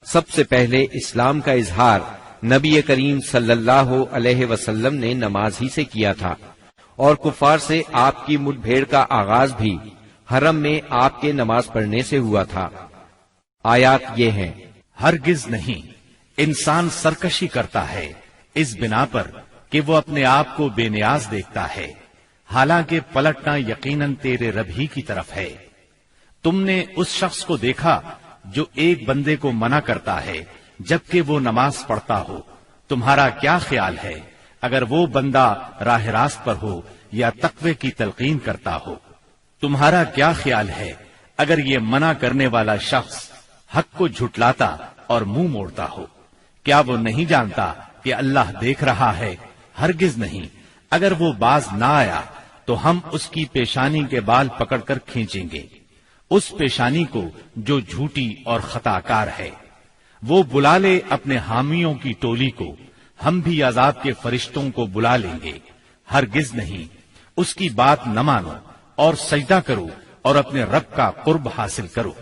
سب سے پہلے اسلام کا اظہار نبی کریم صلی اللہ علیہ وسلم نے نماز ہی سے کیا تھا، اور کفار سے آپ کی مٹ بھیڑ کا آغاز بھی حرم میں آپ کے نماز پڑھنے سے ہوا تھا۔ آیات یہ ہیں: ہرگز نہیں، انسان سرکشی کرتا ہے اس بنا پر کہ وہ اپنے آپ کو بے نیاز دیکھتا ہے، حالانکہ پلٹنا یقیناً تیرے رب ہی کی طرف ہے۔ تم نے اس شخص کو دیکھا جو ایک بندے کو منع کرتا ہے جبکہ وہ نماز پڑھتا ہو، تمہارا کیا خیال ہے اگر وہ بندہ راہ راست پر ہو یا تقوی کی تلقین کرتا ہو؟ تمہارا کیا خیال ہے اگر یہ منع کرنے والا شخص حق کو جھٹلاتا اور منہ موڑتا ہو؟ کیا وہ نہیں جانتا کہ اللہ دیکھ رہا ہے؟ ہرگز نہیں، اگر وہ باز نہ آیا تو ہم اس کی پیشانی کے بال پکڑ کر کھینچیں گے، اس پیشانی کو جو جھوٹی اور خطا کار ہے۔ وہ بلا لے اپنے حامیوں کی ٹولی کو، ہم بھی عذاب کے فرشتوں کو بلا لیں گے۔ ہرگز نہیں، اس کی بات نہ مانو اور سجدہ کرو اور اپنے رب کا قرب حاصل کرو۔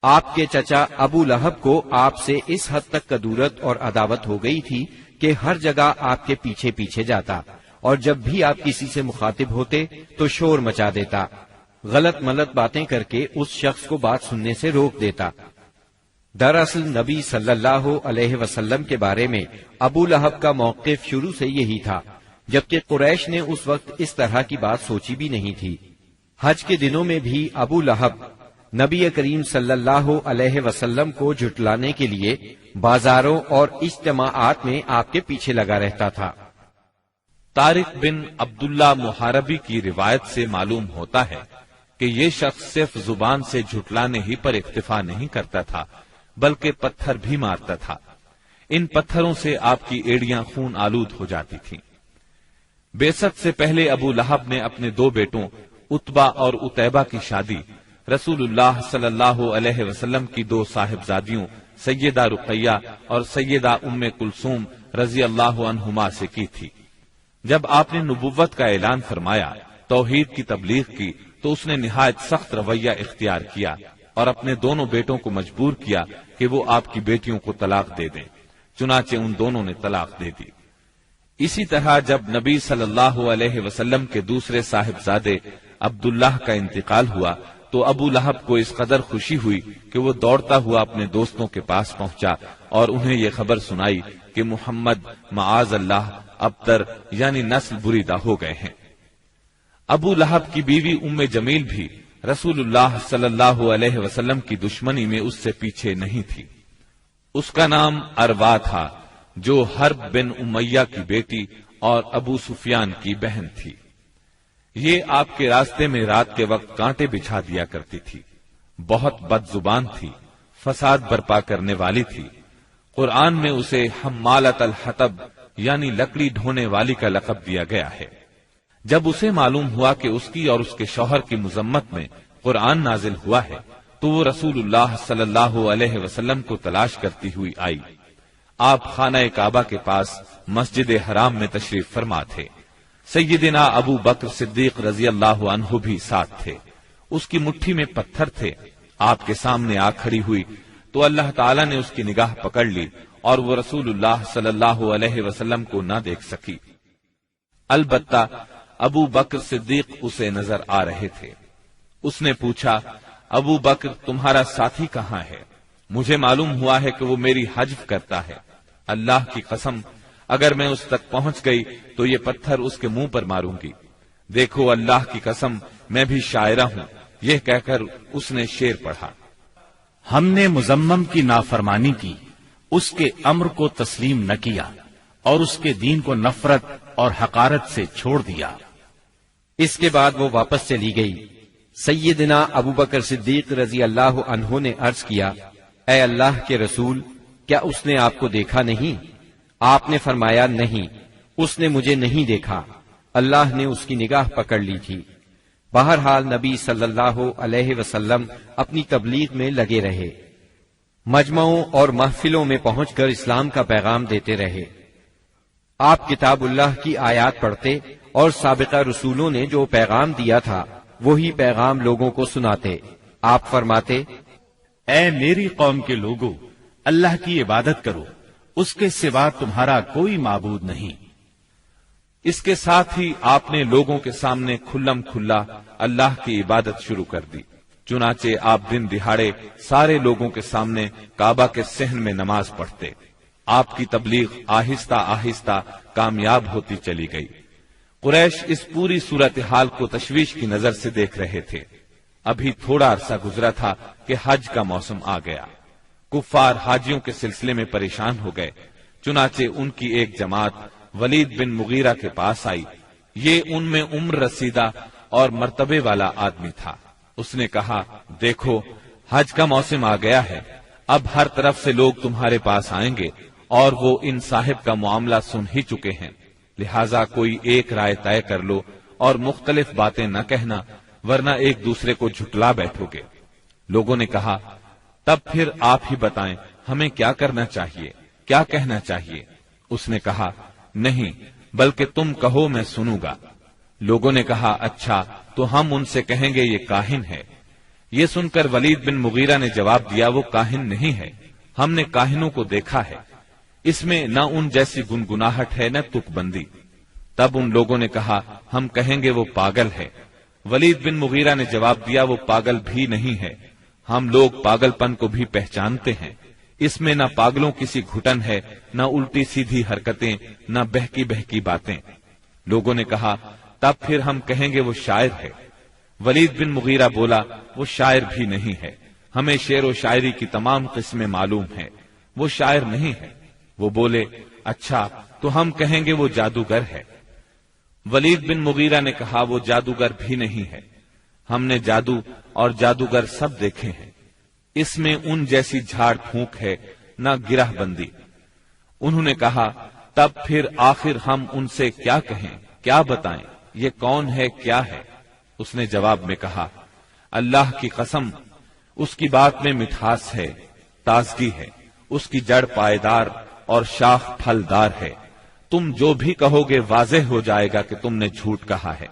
آپ کے چچا ابو لہب کو آپ سے اس حد تک کدورت اور عداوت ہو گئی تھی کہ ہر جگہ آپ کے پیچھے پیچھے جاتا، اور جب بھی آپ کسی سے مخاطب ہوتے تو شور مچا دیتا، غلط ملط باتیں کر کے اس شخص کو بات سننے سے روک دیتا۔ دراصل نبی صلی اللہ علیہ وسلم کے بارے میں ابو لہب کا موقف شروع سے یہی تھا، جبکہ قریش نے اس وقت اس طرح کی بات سوچی بھی نہیں تھی۔ حج کے دنوں میں بھی ابو لہب نبی کریم صلی اللہ علیہ وسلم کو جھٹلانے کے لیے بازاروں اور اجتماعات میں آپ کے پیچھے لگا رہتا تھا۔ طارق بن عبداللہ محاربی کی روایت سے معلوم ہوتا ہے کہ یہ شخص صرف زبان سے جھٹلانے ہی پر اکتفا نہیں کرتا تھا بلکہ پتھر بھی مارتا تھا۔ ان پتھروں سے آپ کی ایڑیاں خون آلود ہو جاتی تھیں۔ بعثت سے پہلے ابو لہب نے اپنے دو بیٹوں عتبہ اور عتیبہ کی شادی رسول اللہ صلی اللہ علیہ وسلم کی دو صاحبزادیوں سیدہ رقیہ اور سیدہ ام کلثوم رضی اللہ عنہما سے کی تھی۔ جب آپ نے نبوت کا اعلان فرمایا، توحید کی تبلیغ کی، تو اس نے نہایت سخت رویہ اختیار کیا اور اپنے دونوں بیٹوں کو مجبور کیا کہ وہ آپ کی بیٹیوں کو طلاق دے دیں۔ چنانچہ ان دونوں نے طلاق دے دی۔ اسی طرح جب نبی صلی اللہ علیہ وسلم کے دوسرے صاحبزادے عبداللہ کا انتقال ہوا تو ابو لہب کو اس قدر خوشی ہوئی کہ وہ دوڑتا ہوا اپنے دوستوں کے پاس پہنچا اور انہیں یہ خبر سنائی کہ محمد معاذ اللہ ابتر یعنی نسل بریدہ ہو گئے ہیں۔ ابو لہب کی بیوی ام جمیل بھی رسول اللہ صلی اللہ علیہ وسلم کی دشمنی میں اس سے پیچھے نہیں تھی۔ اس کا نام اروا تھا جو حرب بن امیہ کی بیٹی اور ابو سفیان کی بہن تھی۔ یہ آپ کے راستے میں رات کے وقت کانٹے بچھا دیا کرتی تھی، بہت بد زبان تھی، فساد برپا کرنے والی تھی۔ قرآن میں اسے حمالۃ الحطب یعنی لکڑی ڈھونے والی کا لقب دیا گیا ہے۔ جب اسے معلوم ہوا کہ اس کی اور اس کے شوہر کی مذمت میں قرآن نازل ہوا ہے تو وہ رسول اللہ صلی اللہ علیہ وسلم کو تلاش کرتی ہوئی آئی۔ آپ خانہ کعبہ کے پاس مسجد حرام میں تشریف فرما تھے۔ سیدنا ابو بکر صدیق رضی اللہ عنہ بھی ساتھ تھے۔ اس کی مٹھی میں پتھر تھے۔ آپ کے سامنے آ کھڑی ہوئی تو اللہ تعالیٰ نے اس کی نگاہ پکڑ لی اور وہ رسول اللہ صلی اللہ علیہ وسلم کو نہ دیکھ سکی۔ البتہ ابو بکر صدیق اسے نظر آ رہے تھے۔ اس نے پوچھا، ابو بکر تمہارا ساتھی کہاں ہے؟ مجھے معلوم ہوا ہے کہ وہ میری حجب کرتا ہے۔ اللہ کی قسم اگر میں اس تک پہنچ گئی تو یہ پتھر اس کے منہ پر ماروں گی۔ دیکھو اللہ کی قسم میں بھی شاعرہ ہوں۔ یہ کہہ کر اس نے شعر پڑھا، ہم نے مذمم کی نافرمانی کی، اس کے امر کو تسلیم نہ کیا اور اس کے دین کو نفرت اور حقارت سے چھوڑ دیا۔ اس کے بعد وہ واپس چلی گئی۔ سیدنا ابو بکر صدیق رضی اللہ عنہ نے عرض کیا، اے اللہ کے رسول، کیا اس نے آپ کو دیکھا نہیں؟ آپ نے فرمایا، نہیں، اس نے مجھے نہیں دیکھا، اللہ نے اس کی نگاہ پکڑ لی تھی۔ بہرحال نبی صلی اللہ علیہ وسلم اپنی تبلیغ میں لگے رہے، مجمعوں اور محفلوں میں پہنچ کر اسلام کا پیغام دیتے رہے۔ آپ کتاب اللہ کی آیات پڑھتے اور سابقہ رسولوں نے جو پیغام دیا تھا وہی پیغام لوگوں کو سناتے۔ آپ فرماتے، اے میری قوم کے لوگوں، اللہ کی عبادت کرو، اس کے سوا تمہارا کوئی معبود نہیں۔ اس کے ساتھ ہی آپ نے لوگوں کے سامنے کھلم کھلا اللہ کی عبادت شروع کر دی۔ چنانچہ آپ دن دہاڑے سارے لوگوں کے سامنے کعبہ کے صحن میں نماز پڑھتے۔ آپ کی تبلیغ آہستہ آہستہ کامیاب ہوتی چلی گئی۔ قریش اس پوری صورتحال کو تشویش کی نظر سے دیکھ رہے تھے۔ ابھی تھوڑا عرصہ گزرا تھا کہ حج کا موسم آ گیا۔ کفار حاجیوں کے سلسلے میں پریشان ہو گئے۔ چنانچہ ان کی ایک جماعت ولید بن مغیرہ کے پاس آئی۔ یہ ان میں عمر رسیدہ اور مرتبے والا آدمی تھا۔ اس نے کہا، دیکھو حج کا موسم آ گیا ہے، اب ہر طرف سے لوگ تمہارے پاس آئیں گے اور وہ ان صاحب کا معاملہ سن ہی چکے ہیں، لہذا کوئی ایک رائے طے کر لو اور مختلف باتیں نہ کہنا، ورنہ ایک دوسرے کو جھٹلا بیٹھو گے۔ لوگوں نے کہا، تب پھر آپ ہی بتائیں ہمیں کیا کرنا چاہیے، کیا کہنا چاہیے؟ اس نے کہا، نہیں بلکہ تم کہو میں سنوں گا۔ لوگوں نے کہا، اچھا تو ہم ان سے کہیں گے یہ کاہن ہے۔ یہ سن کر ولید بن مغیرہ نے جواب دیا، وہ کاہن نہیں ہے، ہم نے کاہنوں کو دیکھا ہے، اس میں نہ ان جیسی گنگناہٹ ہے نہ تک بندی۔ تب ان لوگوں نے کہا، ہم کہیں گے وہ پاگل ہے۔ ولید بن مغیرہ نے جواب دیا، وہ پاگل بھی نہیں ہے، ہم لوگ پاگل پن کو بھی پہچانتے ہیں، اس میں نہ پاگلوں کسی گھٹن ہے، نہ الٹی سیدھی حرکتیں، نہ بہکی بہکی باتیں۔ لوگوں نے کہا، تب پھر ہم کہیں گے وہ شاعر ہے۔ ولید بن مغیرہ بولا، وہ شاعر بھی نہیں ہے، ہمیں شعر و شاعری کی تمام قسمیں معلوم ہیں، وہ شاعر نہیں ہے۔ وہ بولے، اچھا تو ہم کہیں گے وہ جادوگر ہے۔ ولید بن مغیرہ نے کہا، وہ جادوگر بھی نہیں ہے، ہم نے جادو اور جادوگر سب دیکھے ہیں، اس میں ان جیسی جھاڑ پھونک ہے نہ گرہ بندی۔ انہوں نے کہا، تب پھر آخر ہم ان سے کیا کہیں، کیا بتائیں، یہ کون ہے، کیا ہے؟ اس نے جواب میں کہا، اللہ کی قسم اس کی بات میں مٹھاس ہے، تازگی ہے، اس کی جڑ پائیدار اور شاخ پھلدار ہے، تم جو بھی کہو گے واضح ہو جائے گا کہ تم نے جھوٹ کہا ہے۔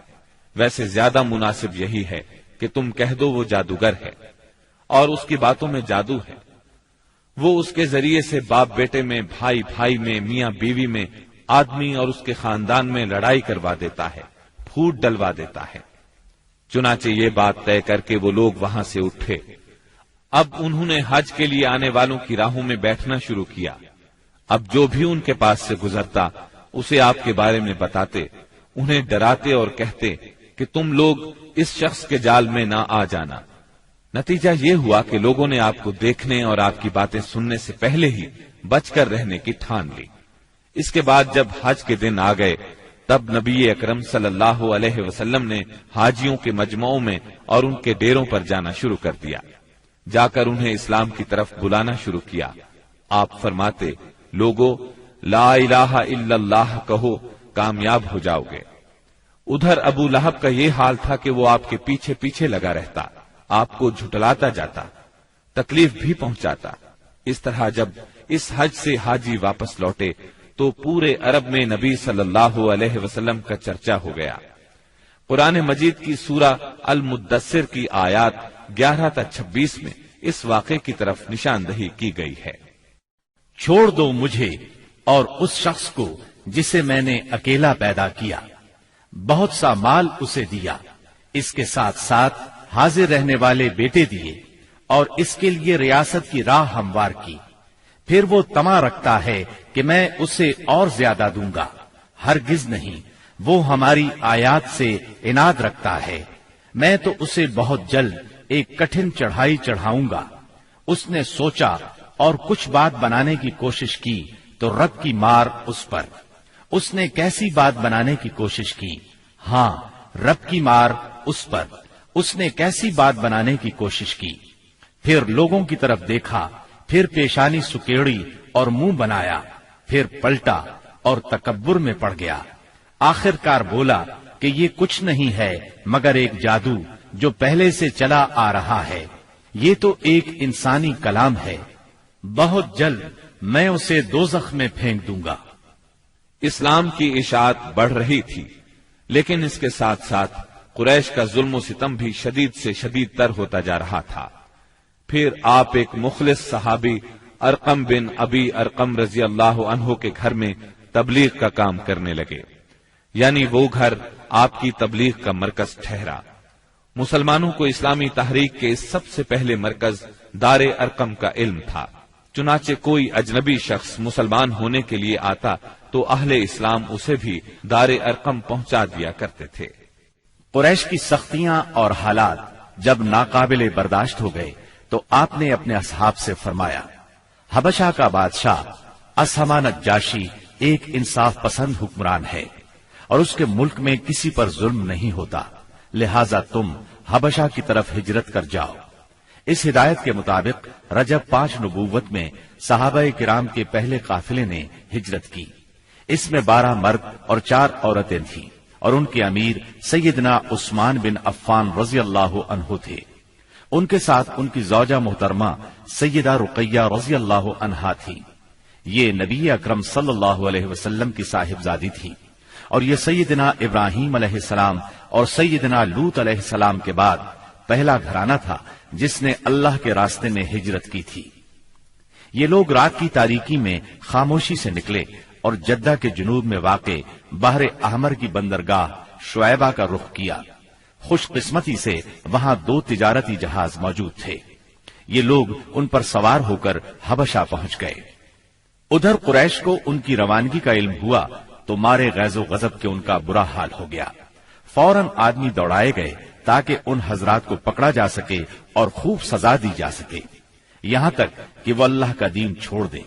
ویسے زیادہ مناسب یہی ہے کہ تم کہہ دو وہ جادوگر ہے، اور اس کی باتوں میں جادو ہے، وہ اس کے ذریعے سے باپ بیٹے میں، بھائی بھائی میں، میاں بیوی میں، آدمی اور اس کے خاندان میں لڑائی کروا دیتا ہے، پھوٹ ڈلوا دیتا ہے۔ چنانچہ یہ بات طے کر کے وہ لوگ وہاں سے اٹھے۔ اب انہوں نے حج کے لیے آنے والوں کی راہوں میں بیٹھنا شروع کیا۔ اب جو بھی ان کے پاس سے گزرتا اسے آپ کے بارے میں بتاتے، انہیں ڈراتے اور کہتے کہ تم لوگ اس شخص کے جال میں نہ آ جانا۔ نتیجہ یہ ہوا کہ لوگوں نے آپ کو دیکھنے اور آپ کی باتیں سننے سے پہلے ہی بچ کر رہنے کی ٹھان لی۔ اس کے بعد جب حج کے دن آ گئے تب نبی اکرم صلی اللہ علیہ وسلم نے حاجیوں کے مجمعوں میں اور ان کے ڈیروں پر جانا شروع کر دیا، جا کر انہیں اسلام کی طرف بلانا شروع کیا۔ آپ فرماتے، لوگو لا الہ الا اللہ کہو، کامیاب ہو جاؤ گے۔ ادھر ابو لہب کا یہ حال تھا کہ وہ آپ کے پیچھے پیچھے لگا رہتا، آپ کو جھٹلاتا جاتا، تکلیف بھی پہنچاتا۔ اس طرح جب اس حج سے حاجی واپس لوٹے تو پورے عرب میں نبی صلی اللہ علیہ وسلم کا چرچا ہو گیا۔ قرآن مجید کی سورہ المدثر کی آیات 11 تا 26 میں اس واقعے کی طرف نشاندہی کی گئی ہے۔ چھوڑ دو مجھے اور اس شخص کو جسے میں نے اکیلا پیدا کیا، بہت سا مال اسے دیا، اس کے ساتھ ساتھ حاضر رہنے والے بیٹے دیے اور اس کے لیے ریاست کی راہ ہموار کی۔ پھر وہ طمع رکھتا ہے کہ میں اسے اور زیادہ دوں گا، ہرگز نہیں، وہ ہماری آیات سے عناد رکھتا ہے، میں تو اسے بہت جلد ایک کٹھن چڑھائی چڑھاؤں گا۔ اس نے سوچا اور کچھ بات بنانے کی کوشش کی تو رب کی مار اس پر۔ اس نے کیسی بات بنانے کی کوشش کی؟ ہاں، رب کی مار اس پر۔ اس نے کیسی بات بنانے کی کوشش کی؟ پھر لوگوں کی طرف دیکھا، پھر پیشانی سکیڑی اور منہ بنایا، پھر پلٹا اور تکبر میں پڑ گیا۔ آخر کار بولا کہ یہ کچھ نہیں ہے مگر ایک جادو جو پہلے سے چلا آ رہا ہے، یہ تو ایک انسانی کلام ہے، بہت جلد میں اسے دوزخ میں پھینک دوں گا۔ اسلام کی اشاعت بڑھ رہی تھی، لیکن اس کے ساتھ ساتھ قریش کا ظلم و ستم بھی شدید سے شدید تر ہوتا جا رہا تھا۔ پھر آپ ایک مخلص صحابی ارقم بن ابی ارقم رضی اللہ عنہ کے گھر میں تبلیغ کا کام کرنے لگے، یعنی وہ گھر آپ کی تبلیغ کا مرکز ٹھہرا۔ مسلمانوں کو اسلامی تحریک کے سب سے پہلے مرکز دار ارقم کا علم تھا، چنانچہ کوئی اجنبی شخص مسلمان ہونے کے لیے آتا تو اہل اسلام اسے بھی دار ارقم پہنچا دیا کرتے تھے۔ قریش کی سختیاں اور حالات جب ناقابل برداشت ہو گئے تو آپ نے اپنے اصحاب سے فرمایا، حبشہ کا بادشاہ اسہمہ نجاشی ایک انصاف پسند حکمران ہے اور اس کے ملک میں کسی پر ظلم نہیں ہوتا، لہذا تم حبشہ کی طرف ہجرت کر جاؤ۔ اس ہدایت کے مطابق رجب 5 نبوت میں صحابہ کرام کے پہلے قافلے نے ہجرت کی۔ اس میں 12 مرد اور 4 عورتیں تھیں اور ان کے امیر سیدنا عثمان بن عفان رضی اللہ عنہ تھے۔ ان کے ساتھ ان کی زوجہ محترمہ سیدہ رقیہ رضی اللہ عنہا تھی۔ یہ نبی اکرم صلی اللہ علیہ وسلم کی صاحبزادی تھی اور یہ سیدنا ابراہیم علیہ السلام اور سیدنا لوط علیہ السلام کے بعد پہلا گھرانہ تھا جس نے اللہ کے راستے میں ہجرت کی تھی۔ یہ لوگ رات کی تاریکی میں خاموشی سے نکلے اور جدہ کے جنوب میں واقع بحر احمر کی بندرگاہ شعیبہ کا رخ کیا۔ خوش قسمتی سے وہاں 2 تجارتی جہاز موجود تھے۔ یہ لوگ ان پر سوار ہو کر حبشہ پہنچ گئے۔ ادھر قریش کو ان کی روانگی کا علم ہوا تو مارے غیظ و غضب کے ان کا برا حال ہو گیا۔ فوراً آدمی دوڑائے گئے تاکہ ان حضرات کو پکڑا جا سکے اور خوب سزا دی جا سکے، یہاں تک کہ وہ اللہ کا دین چھوڑ دے۔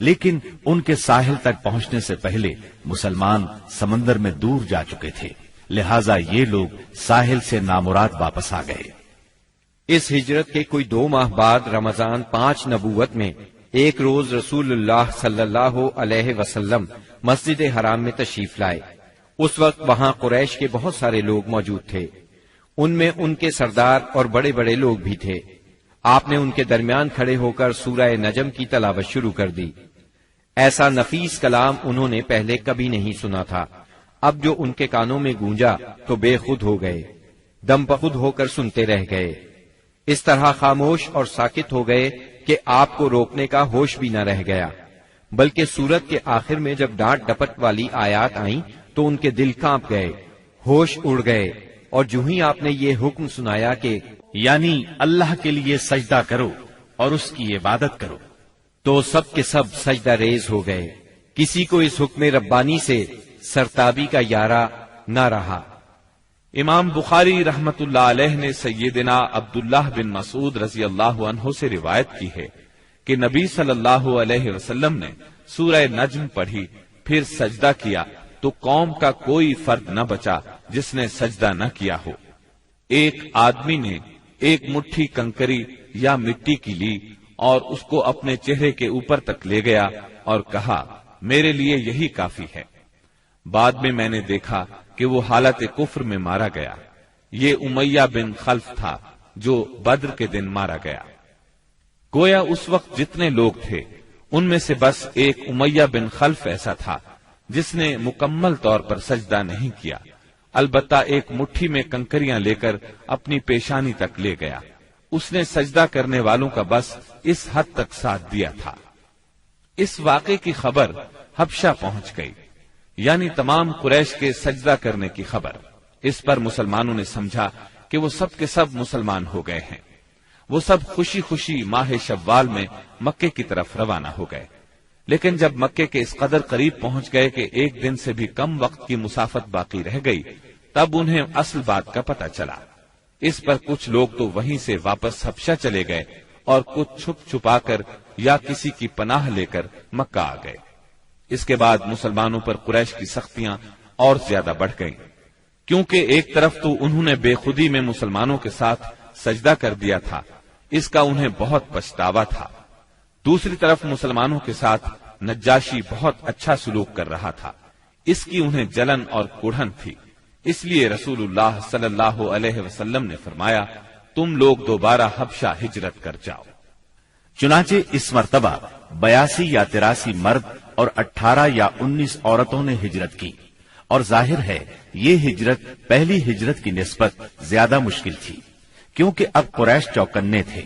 لیکن ان کے ساحل تک پہنچنے سے پہلے مسلمان سمندر میں دور جا چکے تھے، لہذا یہ لوگ ساحل سے نامراد واپس آ گئے۔ اس ہجرت کے کوئی 2 ماہ بعد رمضان 5 نبوت میں ایک روز رسول اللہ صلی اللہ علیہ وسلم مسجد حرام میں تشریف لائے۔ اس وقت وہاں قریش کے بہت سارے لوگ موجود تھے، ان میں ان کے سردار اور بڑے بڑے لوگ بھی تھے۔ آپ نے ان کے درمیان کھڑے ہو کر سورہ نجم کی تلاوت شروع کر دی۔ ایسا نفیس کلام انہوں نے پہلے کبھی نہیں سنا تھا۔ اب جو ان کے کانوں میں گونجا تو بے خود ہو گئے، دم بخود ہو کر سنتے رہ گئے، اس طرح خاموش اور ساکت ہو گئے کہ آپ کو روکنے کا ہوش بھی نہ رہ گیا۔ بلکہ سورت کے آخر میں جب ڈانٹ ڈپٹ والی آیات آئیں تو ان کے دل کانپ گئے، ہوش اڑ گئے، اور جو ہی آپ نے یہ حکم سنایا کہ یعنی اللہ کے لیے سجدہ کرو اور اس کی عبادت کرو، تو سب کے سب سجدہ ریز ہو گئے۔ کسی کو اس حکم ربانی سے سرتابی کا یارہ نہ رہا۔ امام بخاری رحمت اللہ علیہ نے سیدنا عبداللہ بن مسعود رضی اللہ عنہ سے روایت کی ہے کہ نبی صلی اللہ علیہ وسلم نے سورہ نجم پڑھی، پھر سجدہ کیا تو قوم کا کوئی فرد نہ بچا جس نے سجدہ نہ کیا ہو۔ ایک آدمی نے ایک مٹھی کنکری یا مٹی کی لی اور اس کو اپنے چہرے کے اوپر تک لے گیا اور کہا، میرے لیے یہی کافی ہے۔ بعد میں نے دیکھا کہ وہ حالت کفر میں مارا گیا۔ یہ امیہ بن خلف تھا جو بدر کے دن مارا گیا۔ گویا اس وقت جتنے لوگ تھے ان میں سے بس ایک امیہ بن خلف ایسا تھا جس نے مکمل طور پر سجدہ نہیں کیا، البتہ ایک مٹھی میں کنکریاں لے کر اپنی پیشانی تک لے گیا۔ اس نے سجدہ کرنے والوں کا بس اس حد تک ساتھ دیا تھا۔ اس واقعے کی خبر حبشہ پہنچ گئی، یعنی تمام قریش کے سجدہ کرنے کی خبر۔ اس پر مسلمانوں نے سمجھا کہ وہ سب کے سب مسلمان ہو گئے ہیں۔ وہ سب خوشی خوشی ماہ شوال میں مکے کی طرف روانہ ہو گئے، لیکن جب مکے کے اس قدر قریب پہنچ گئے کہ ایک دن سے بھی کم وقت کی مسافت باقی رہ گئی، تب انہیں اصل بات کا پتہ چلا۔ اس پر کچھ لوگ تو وہیں سے واپس حبشہ چلے گئے اور کچھ چھپ چھپا کر یا کسی کی پناہ لے کر مکہ آ گئے۔ اس کے بعد مسلمانوں پر قریش کی سختیاں اور زیادہ بڑھ گئیں، کیونکہ ایک طرف تو انہوں نے بے خودی میں مسلمانوں کے ساتھ سجدہ کر دیا تھا، اس کا انہیں بہت پچھتاوا تھا۔ دوسری طرف مسلمانوں کے ساتھ نجاشی بہت اچھا سلوک کر رہا تھا، اس کی انہیں جلن اور کڑھن تھی۔ اس لیے رسول اللہ صلی اللہ علیہ وسلم نے فرمایا، تم لوگ دوبارہ حبشہ ہجرت کر جاؤ۔ چنانچہ اس مرتبہ 82 یا 83 مرد اور 18 یا 19 عورتوں نے ہجرت کی، اور ظاہر ہے یہ ہجرت پہلی ہجرت کی نسبت زیادہ مشکل تھی، کیونکہ اب قریش چوکنے تھے۔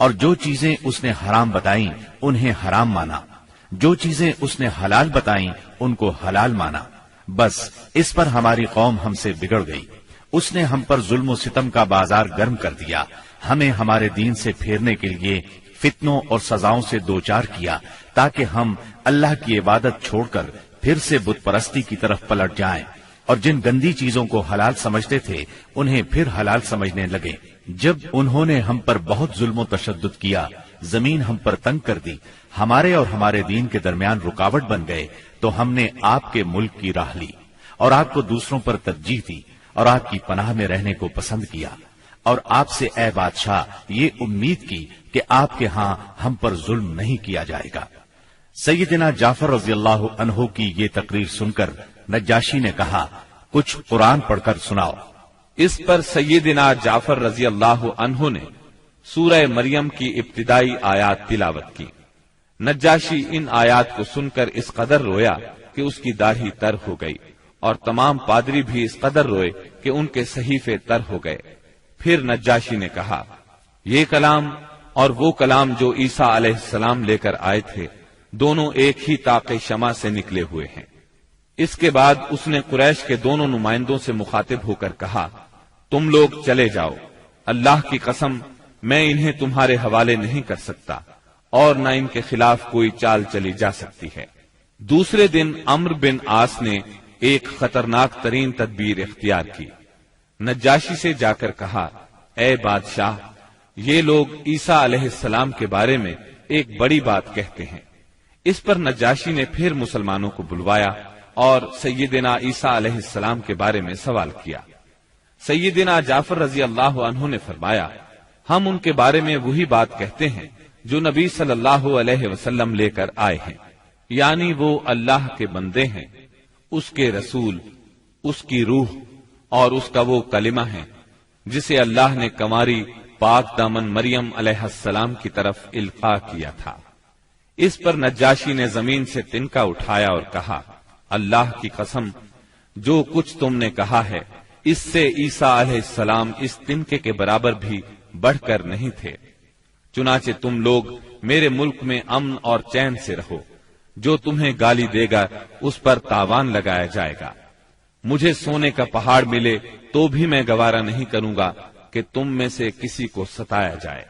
اور جو چیزیں اس نے حرام بتائیں انہیں حرام مانا، جو چیزیں اس نے حلال بتائیں ان کو حلال مانا، بس اس پر ہماری قوم ہم سے بگڑ گئی۔ اس نے ہم پر ظلم و ستم کا بازار گرم کر دیا، ہمیں ہمارے دین سے پھیرنے کے لیے فتنوں اور سزاؤں سے دوچار کیا تاکہ ہم اللہ کی عبادت چھوڑ کر پھر سے بت پرستی کی طرف پلٹ جائیں، اور جن گندی چیزوں کو حلال سمجھتے تھے انہیں پھر حلال سمجھنے لگے۔ جب انہوں نے ہم پر بہت ظلم و تشدد کیا، زمین ہم پر تنگ کر دی، ہمارے اور ہمارے دین کے درمیان رکاوٹ بن گئے، تو ہم نے آپ کے ملک کی راہ لی اور آپ کو دوسروں پر ترجیح دی اور آپ کی پناہ میں رہنے کو پسند کیا، اور آپ سے اے بادشاہ یہ امید کی کہ آپ کے ہاں ہم پر ظلم نہیں کیا جائے گا۔ سیدنا جعفر رضی اللہ عنہ کی یہ تقریر سن کر نجاشی نے کہا، کچھ قرآن پڑھ کر سناؤ۔ اس پر سیدنا جعفر رضی اللہ عنہ نے سورہ مریم کی ابتدائی آیات تلاوت کی۔ نجاشی ان آیات کو سن کر اس قدر رویا کہ اس کی داڑھی تر ہو گئی، اور تمام پادری بھی اس قدر روئے کہ ان کے صحیفے تر ہو گئے۔ پھر نجاشی نے کہا، یہ کلام اور وہ کلام جو عیسیٰ علیہ السلام لے کر آئے تھے دونوں ایک ہی طاق شمع سے نکلے ہوئے ہیں۔ اس کے بعد اس نے قریش کے دونوں نمائندوں سے مخاطب ہو کر کہا، تم لوگ چلے جاؤ، اللہ کی قسم میں انہیں تمہارے حوالے نہیں کر سکتا، اور نہ ان کے خلاف کوئی چال چلی جا سکتی ہے۔ دوسرے دن عمرو بن عاص نے ایک خطرناک ترین تدبیر اختیار کی۔ نجاشی سے جا کر کہا، اے بادشاہ، یہ لوگ عیسیٰ علیہ السلام کے بارے میں ایک بڑی بات کہتے ہیں۔ اس پر نجاشی نے پھر مسلمانوں کو بلوایا اور سیدنا عیسیٰ علیہ السلام کے بارے میں سوال کیا۔ سیدنا جعفر رضی اللہ عنہ نے فرمایا، ہم ان کے بارے میں وہی بات کہتے ہیں جو نبی صلی اللہ علیہ وسلم لے کر آئے ہیں، یعنی وہ اللہ کے بندے ہیں، اس کے رسول، اس کی روح اور اس کا وہ کلمہ ہے جسے اللہ نے کنواری پاک دامن مریم علیہ السلام کی طرف القاء کیا تھا۔ اس پر نجاشی نے زمین سے تنکا اٹھایا اور کہا، اللہ کی قسم جو کچھ تم نے کہا ہے اس سے عیسیٰ علیہ السلام اس تنکے کے برابر بھی بڑھ کر نہیں تھے، چنانچہ تم لوگ میرے ملک میں امن اور چین سے رہو، جو تمہیں گالی دے گا اس پر تاوان لگایا جائے گا۔ مجھے سونے کا پہاڑ ملے تو بھی میں گوارا نہیں کروں گا کہ تم میں سے کسی کو ستایا جائے۔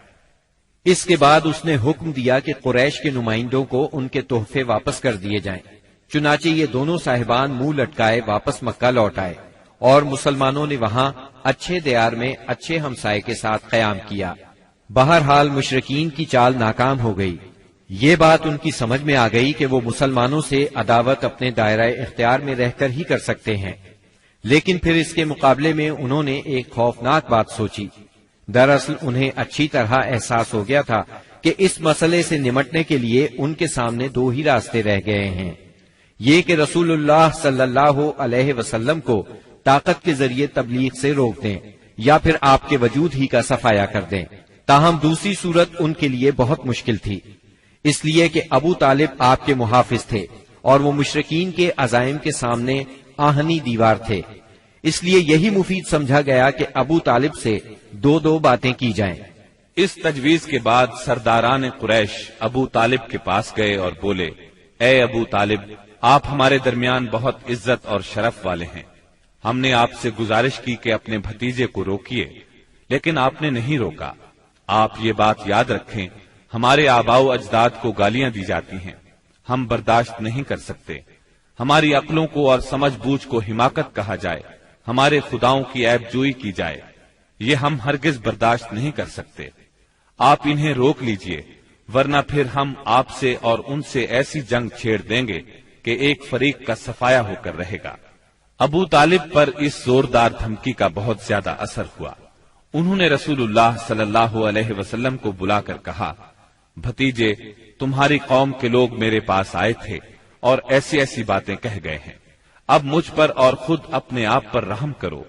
اس کے بعد اس نے حکم دیا کہ قریش کے نمائندوں کو ان کے تحفے واپس کر دیے جائیں۔ چنانچہ یہ دونوں صاحبان منہ لٹکائے واپس مکہ لوٹ آئے، اور مسلمانوں نے وہاں اچھے دیار میں اچھے ہمسائے کے ساتھ قیام کیا۔ بہرحال مشرکین کی چال ناکام ہو گئی۔ یہ بات ان کی سمجھ میں آ گئی کہ وہ مسلمانوں سے عداوت اپنے دائرہ اختیار میں رہ کر ہی کر سکتے ہیں، لیکن پھر اس کے مقابلے میں انہوں نے ایک خوفناک بات سوچی۔ دراصل انہیں اچھی طرح احساس ہو گیا تھا کہ اس مسئلے سے نمٹنے کے لیے ان کے سامنے دو ہی راستے رہ گئے ہیں، یہ کہ رسول اللہ صلی اللہ علیہ وسلم کو طاقت کے ذریعے تبلیغ سے روک دیں یا پھر آپ کے وجود ہی کا صفایا کر دیں۔ تاہم دوسری صورت ان کے لیے بہت مشکل تھی، اس لیے کہ ابو طالب آپ کے محافظ تھے اور وہ مشرکین کے عزائم کے سامنے آہنی دیوار تھے۔ اس لیے یہی مفید سمجھا گیا کہ ابو طالب سے دو باتیں کی جائیں۔ اس تجویز کے بعد سرداران قریش ابو طالب کے پاس گئے اور بولے، اے ابو طالب، آپ ہمارے درمیان بہت عزت اور شرف والے ہیں، ہم نے آپ سے گزارش کی کہ اپنے بھتیجے کو روکیے، لیکن آپ نے نہیں روکا۔ آپ یہ بات یاد رکھیں، ہمارے آباء و اجداد کو گالیاں دی جاتی ہیں، ہم برداشت نہیں کر سکتے۔ ہماری عقلوں کو اور سمجھ بوجھ کو حماقت کہا جائے، ہمارے خداؤں کی عیب جوئی کی جائے، یہ ہم ہرگز برداشت نہیں کر سکتے۔ آپ انہیں روک لیجئے، ورنہ پھر ہم آپ سے اور ان سے ایسی جنگ چھیڑ دیں گے کہ ایک فریق کا صفایا ہو کر رہے گا۔ ابو طالب پر اس زوردار دھمکی کا بہت زیادہ اثر ہوا۔ انہوں نے رسول اللہ صلی اللہ علیہ وسلم کو بلا کر کہا، بھتیجے، تمہاری قوم کے لوگ میرے پاس آئے تھے اور ایسی ایسی باتیں کہہ گئے ہیں، اب مجھ پر اور خود اپنے آپ پر رحم کرو،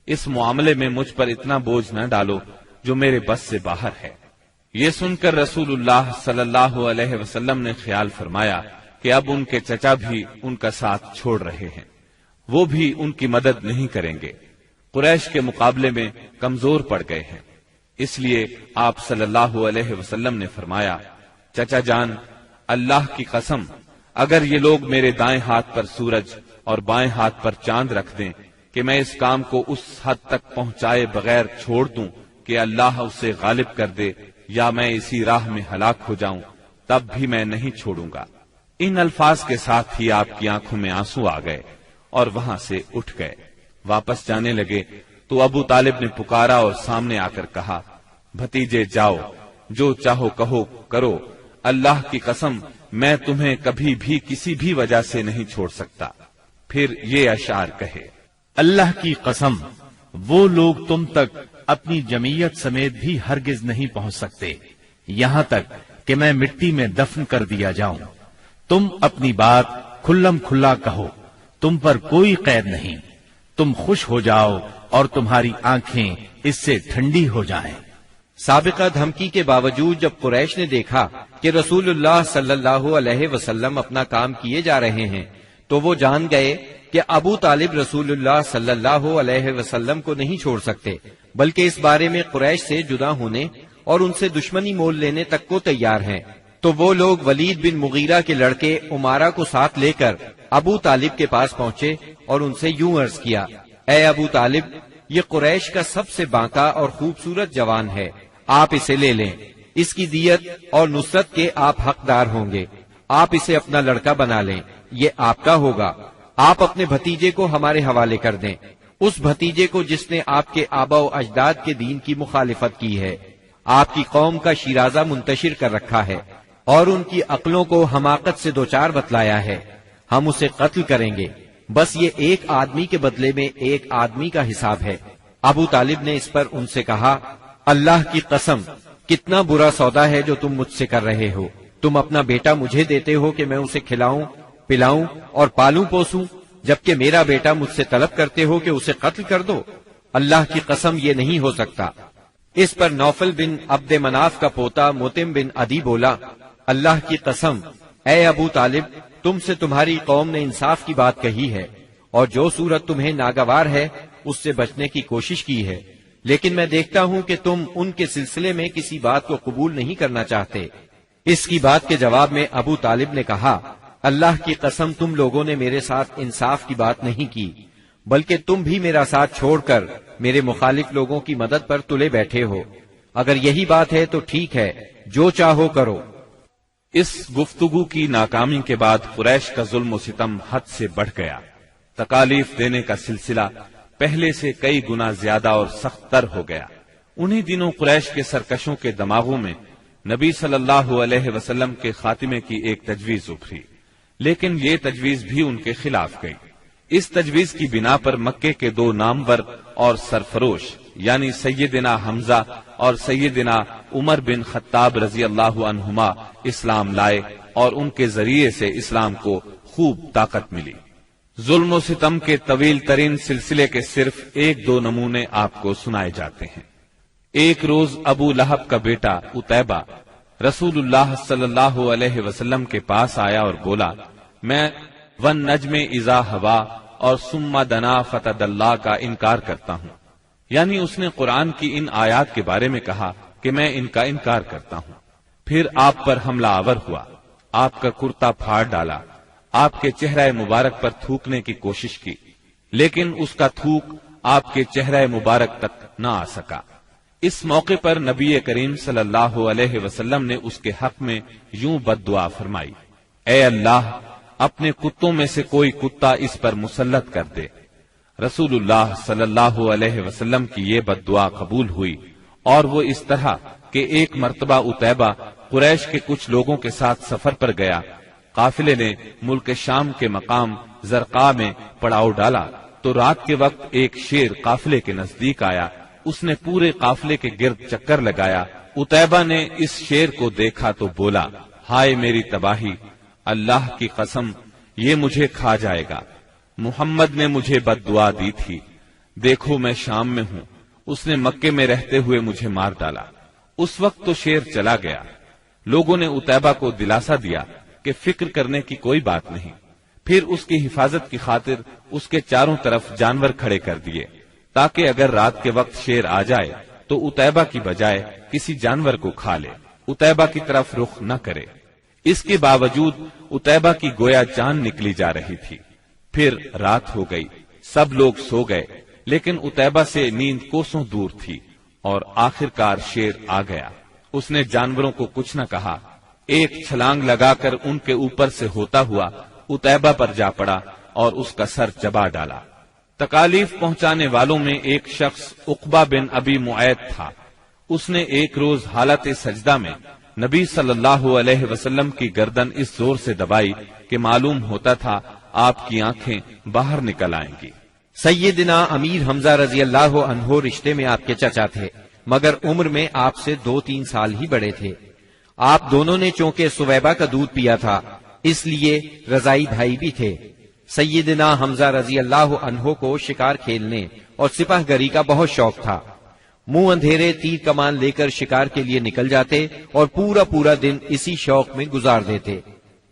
اس معاملے میں مجھ پر اتنا بوجھ نہ ڈالو جو میرے بس سے باہر ہے۔ یہ سن کر رسول اللہ صلی اللہ علیہ وسلم نے خیال فرمایا کہ اب ان کے چچا بھی ان کا ساتھ چھوڑ رہے ہیں، وہ بھی ان کی مدد نہیں کریں گے، قریش کے مقابلے میں کمزور پڑ گئے ہیں۔ اس لیے آپ صلی اللہ علیہ وسلم نے فرمایا، چچا جان، اللہ کی قسم، اگر یہ لوگ میرے دائیں ہاتھ پر سورج اور بائیں ہاتھ پر چاند رکھ دیں کہ میں اس کام کو اس حد تک پہنچائے بغیر چھوڑ دوں کہ اللہ اسے غالب کر دے یا میں اسی راہ میں ہلاک ہو جاؤں، تب بھی میں نہیں چھوڑوں گا۔ ان الفاظ کے ساتھ ہی آپ کی آنکھوں میں آنسو آ گئے اور وہاں سے اٹھ گئے۔ واپس جانے لگے تو ابو طالب نے پکارا اور سامنے آ کر کہا، بھتیجے جاؤ، جو چاہو کہو کرو، اللہ کی قسم میں تمہیں کبھی بھی کسی بھی وجہ سے نہیں چھوڑ سکتا۔ پھر یہ اشعار کہے، اللہ کی قسم، وہ لوگ تم تک اپنی جمعیت سمیت بھی ہرگز نہیں پہنچ سکتے، یہاں تک کہ میں مٹی میں دفن کر دیا جاؤں۔ تم اپنی بات کھلم کھلا کہو، تم پر کوئی قید نہیں، تم خوش ہو جاؤ اور تمہاری آنکھیں اس سے ٹھنڈی ہو جائیں۔ سابقہ دھمکی کے باوجود جب قریش نے دیکھا کہ رسول اللہ صلی اللہ علیہ وسلم اپنا کام کیے جا رہے ہیں تو وہ جان گئے کہ ابو طالب رسول اللہ صلی اللہ علیہ وسلم کو نہیں چھوڑ سکتے، بلکہ اس بارے میں قریش سے جدا ہونے اور ان سے دشمنی مول لینے تک کو تیار ہیں۔ تو وہ لوگ ولید بن مغیرہ کے لڑکے عمارہ کو ساتھ لے کر ابو طالب کے پاس پہنچے اور ان سے یوں عرض کیا، اے ابو طالب، یہ قریش کا سب سے بانکا اور خوبصورت جوان ہے، آپ اسے لے لیں، اس کی دیت اور نصرت کے آپ حقدار ہوں گے، آپ اسے اپنا لڑکا بنا لیں، یہ آپ کا ہوگا، آپ اپنے بھتیجے کو ہمارے حوالے کر دیں، اس بھتیجے کو جس نے آپ کے آبا و اجداد کے دین کی مخالفت کی ہے، آپ کی قوم کا شیرازہ منتشر کر رکھا ہے اور ان کی عقلوں کو حماقت سے دوچار بتلایا ہے، ہم اسے قتل کریں گے، بس یہ ایک آدمی کے بدلے میں ایک آدمی کا حساب ہے۔ ابو طالب نے اس پر ان سے کہا، اللہ کی قسم، کتنا برا سودا ہے جو تم مجھ سے کر رہے ہو، تم اپنا بیٹا مجھے دیتے ہو کہ میں اسے کھلاؤں پلاؤں اور پالوں پوسوں، جبکہ میرا بیٹا مجھ سے طلب کرتے ہو کہ اسے قتل کر دو، اللہ کی قسم یہ نہیں ہو سکتا۔ اس پر نوفل بن عبد مناف کا پوتا متم بن عدی بولا، اللہ کی قسم، اے ابو طالب، تم سے تمہاری قوم نے انصاف کی بات کہی ہے اور جو صورت تمہیں ناگوار ہے اس سے بچنے کی کوشش کی ہے، لیکن میں دیکھتا ہوں کہ تم ان کے سلسلے میں کسی بات کو قبول نہیں کرنا چاہتے۔ اس کی بات کے جواب میں ابو طالب نے کہا، اللہ کی قسم، تم لوگوں نے میرے ساتھ انصاف کی بات نہیں کی، بلکہ تم بھی میرا ساتھ چھوڑ کر میرے مخالف لوگوں کی مدد پر تلے بیٹھے ہو، اگر یہی بات ہے تو ٹھیک ہے، جو چاہو کرو۔ اس گفتگو کی ناکامی کے بعد قریش کا ظلم و ستم حد سے بڑھ گیا، تکالیف دینے کا سلسلہ پہلے سے کئی گنا زیادہ اور سخت تر ہو گیا۔ انہی دنوں قریش کے سرکشوں کے دماغوں میں نبی صلی اللہ علیہ وسلم کے خاتمے کی ایک تجویز ابھری، لیکن یہ تجویز بھی ان کے خلاف گئی۔ اس تجویز کی بنا پر مکے کے دو نامور اور سرفروش یعنی سیدنا حمزہ اور سیدنا عمر بن خطاب رضی اللہ عنہما اسلام لائے اور ان کے ذریعے سے اسلام کو خوب طاقت ملی۔ ظلم و ستم کے طویل ترین سلسلے کے صرف ایک دو نمونے آپ کو سنائے جاتے ہیں۔ ایک روز ابو لہب کا بیٹا عتیبہ رسول اللہ صلی اللہ علیہ وسلم کے پاس آیا اور بولا، میں ون نجم اذا ہوا اور ثم دنا فتدلی کا انکار کرتا ہوں، یعنی اس نے قرآن کی ان آیات کے بارے میں کہا کہ میں ان کا انکار کرتا ہوں۔ پھر آپ پر حملہ آور ہوا، آپ کا کرتا پھاڑ ڈالا، آپ کے چہرہ مبارک پر تھوکنے کی کوشش کی، لیکن اس کا تھوک آپ کے چہرہ مبارک تک نہ آ سکا۔ اس موقع پر نبی کریم صلی اللہ علیہ وسلم نے اس کے حق میں یوں بد دعا فرمائی، اے اللہ، اپنے کتوں میں سے کوئی کتا اس پر مسلط کر دے۔ رسول اللہ صلی اللہ علیہ وسلم کی یہ بد دعا قبول ہوئی، اور وہ اس طرح کہ ایک مرتبہ عتیبہ قریش کے کچھ لوگوں کے ساتھ سفر پر گیا، قافلے نے ملک شام کے مقام زرقاء میں پڑاؤ ڈالا تو رات کے وقت ایک شیر قافلے کے نزدیک آیا، اس نے پورے قافلے کے گرد چکر لگایا۔ عتیبہ نے اس شیر کو دیکھا تو بولا، ہائے میری تباہی، اللہ کی قسم یہ مجھے کھا جائے گا، محمد نے مجھے بد دعا دی تھی، دیکھو میں شام میں ہوں، اس نے مکے میں رہتے ہوئے مجھے مار ڈالا۔ اس وقت تو شیر چلا گیا۔ لوگوں نے عتیبہ کو دلاسا دیا کہ فکر کرنے کی کوئی بات نہیں، پھر اس کی حفاظت کی خاطر اس کے چاروں طرف جانور کھڑے کر دیے تاکہ اگر رات کے وقت شیر آ جائے تو اتیبہ کی بجائے کسی جانور کو کھا لے، اتیبہ کی طرف رخ نہ کرے۔ اس کے باوجود اتیبہ کی گویا جان نکلی جا رہی تھی۔ پھر رات ہو گئی، سب لوگ سو گئے، لیکن اتیبہ سے نیند کوسوں دور تھی، اور آخر کار شیر آ گیا۔ اس نے جانوروں کو کچھ نہ کہا، ایک چھلانگ لگا کر ان کے اوپر سے ہوتا ہوا اتیبہ پر جا پڑا اور اس کا سر چبا ڈالا۔ تکالیف پہنچانے والوں میں ایک شخص عقبہ بن ابی معیط تھا۔ اس نے ایک روز حالت سجدہ میں نبی صلی اللہ علیہ وسلم کی گردن اس زور سے دبائی کہ معلوم ہوتا تھا آپ کی آنکھیں باہر نکل آئیں گی۔ سیدنا امیر حمزہ رضی اللہ عنہ رشتے میں آپ کے چچا تھے، مگر عمر میں آپ سے 2-3 سال ہی بڑے تھے۔ آپ دونوں نے چونکہ سویبہ کا دودھ پیا تھا، اس لیے رضائی بھائی بھی تھے۔ سیدنا حمزہ رضی اللہ عنہ کو شکار کھیلنے اور سپاہ گری کا بہت شوق تھا۔ منہ اندھیرے تیر کمان لے کر شکار کے لیے نکل جاتے اور پورا دن اسی شوق میں گزار دیتے۔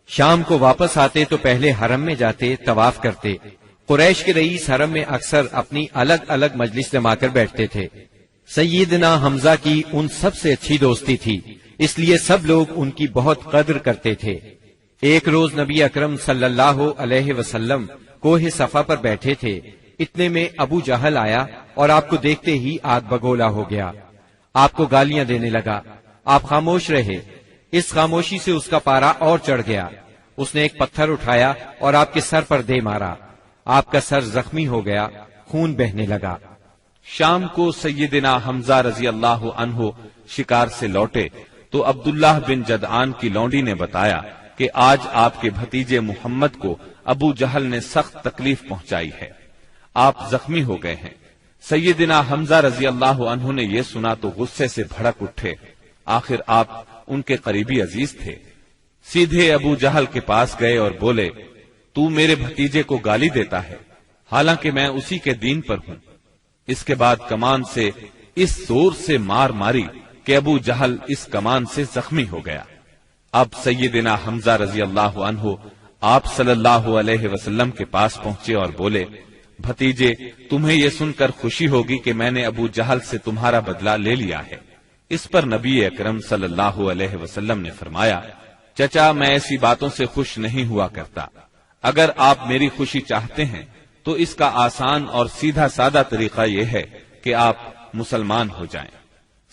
شام کو واپس آتے تو پہلے حرم میں جاتے، طواف کرتے۔ قریش کے رئیس حرم میں اکثر اپنی الگ الگ مجلس جما کر بیٹھتے تھے۔ سیدنا حمزہ کی ان سب سے اچھی دوستی تھی، اس لیے سب لوگ ان کی بہت قدر کرتے تھے۔ ایک روز نبی اکرم صلی اللہ علیہ وسلم کوہ صفا پر بیٹھے تھے، اتنے میں ابو جہل آیا اور آپ کو دیکھتے ہی آگ بگولا ہو گیا، آپ کو گالیاں دینے لگا۔ آپ خاموش رہے، اس خاموشی سے اس کا پارا اور چڑھ گیا۔ اس نے ایک پتھر اٹھایا اور آپ کے سر پر دے مارا، آپ کا سر زخمی ہو گیا، خون بہنے لگا۔ شام کو سیدنا حمزہ رضی اللہ عنہ شکار سے لوٹے تو عبداللہ بن جدعان کی لونڈی نے بتایا کہ آج آپ کے بھتیجے محمد کو ابو جہل نے سخت تکلیف پہنچائی ہے، آپ زخمی ہو گئے ہیں۔ سیدنا حمزہ رضی اللہ عنہ نے یہ سنا تو غصے سے بھڑک اٹھے، آخر آپ ان کے قریبی عزیز تھے۔ سیدھے ابو جہل کے پاس گئے اور بولے، تو میرے بھتیجے کو گالی دیتا ہے، حالانکہ میں اسی کے دین پر ہوں۔ اس کے بعد کمان سے اس زور سے مار ماری کہ ابو جہل اس کمان سے زخمی ہو گیا۔ اب سیدنا حمزہ رضی اللہ عنہ آپ صلی اللہ علیہ وسلم کے پاس پہنچے اور بولے، بھتیجے تمہیں یہ سن کر خوشی ہوگی کہ میں نے ابو جہل سے تمہارا بدلہ لے لیا ہے۔ اس پر نبی اکرم صلی اللہ علیہ وسلم نے فرمایا، چچا میں ایسی باتوں سے خوش نہیں ہوا کرتا، اگر آپ میری خوشی چاہتے ہیں تو اس کا آسان اور سیدھا سادہ طریقہ یہ ہے کہ آپ مسلمان ہو جائیں۔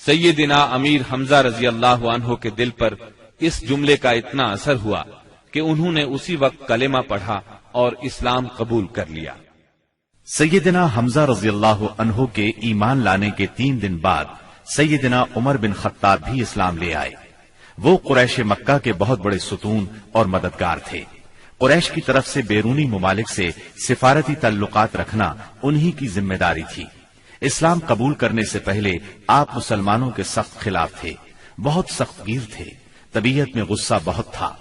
سیدنا امیر حمزہ رضی اللہ عنہ کے دل پر اس جملے کا اتنا اثر ہوا کہ انہوں نے اسی وقت کلمہ پڑھا اور اسلام قبول کر لیا۔ سیدنا حمزہ رضی اللہ عنہ کے ایمان لانے کے 3 دن بعد سیدنا عمر بن خطاب بھی اسلام لے آئے۔ وہ قریش مکہ کے بہت بڑے ستون اور مددگار تھے۔ قریش کی طرف سے بیرونی ممالک سے سفارتی تعلقات رکھنا انہی کی ذمہ داری تھی۔ اسلام قبول کرنے سے پہلے آپ مسلمانوں کے سخت خلاف تھے، بہت سخت گیر تھے، طبیعت میں غصہ بہت تھا۔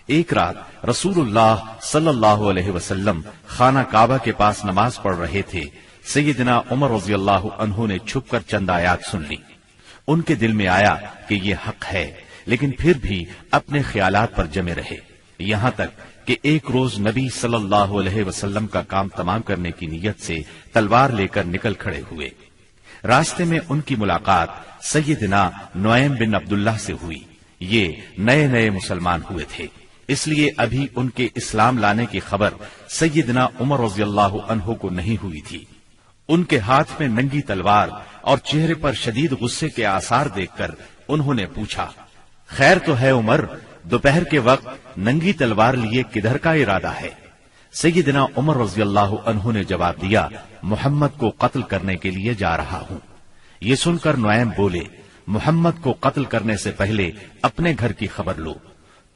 ایک رات رسول اللہ صلی اللہ علیہ وسلم خانہ کعبہ کے پاس نماز پڑھ رہے تھے، سیدنا عمر رضی اللہ عنہ نے چھپ کر چند آیات سن لی۔ ان کے دل میں آیا کہ یہ حق ہے، لیکن پھر بھی اپنے خیالات پر جمے رہے، یہاں تک کہ ایک روز نبی صلی اللہ علیہ وسلم کا کام تمام کرنے کی نیت سے تلوار لے کر نکل کھڑے ہوئے۔ راستے میں ان کی ملاقات سیدنا نعیم بن عبداللہ سے ہوئی۔ یہ نئے مسلمان ہوئے تھے، اس لیے ابھی ان کے اسلام لانے کی خبر سیدنا عمر رضی اللہ عنہ کو نہیں ہوئی تھی۔ ان کے ہاتھ میں ننگی تلوار اور چہرے پر شدید غصے کے آثار دیکھ کر انہوں نے پوچھا، خیر تو ہے عمر، دوپہر کے وقت ننگی تلوار لیے کدھر کا ارادہ ہے؟ سیدنا عمر رضی اللہ عنہ نے جواب دیا، محمد کو قتل کرنے کے لیے جا رہا ہوں۔ یہ سن کر نعیم بولے، محمد کو قتل کرنے سے پہلے اپنے گھر کی خبر لو،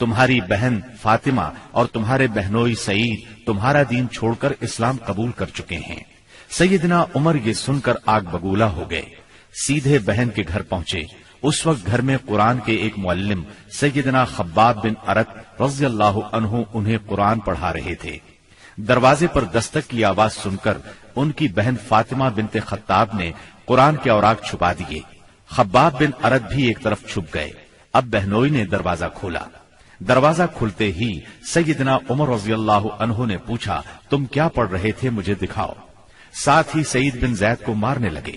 تمہاری بہن فاطمہ اور تمہارے بہنوئی سعید تمہارا دین چھوڑ کر اسلام قبول کر چکے ہیں۔ سیدنا عمر یہ سن کر آگ بگولا ہو گئے، سیدھے بہن کے گھر پہنچے۔ اس وقت گھر میں قرآن کے ایک معلم سیدنا خباب بن ارت رضی اللہ عنہ انہیں قرآن پڑھا رہے تھے۔ دروازے پر دستک کی آواز سن کر ان کی بہن فاطمہ بنت خطاب نے قرآن کے اوراق چھپا دیے۔ خباب بن ارت بھی ایک طرف چھپ گئے۔ اب بہنوئی نے دروازہ کھولا۔ دروازہ کھلتے ہی سیدنا عمر رضی اللہ عنہ نے پوچھا، تم کیا پڑھ رہے تھے، مجھے دکھاؤ۔ ساتھ ہی سعید بن زید کو مارنے لگے۔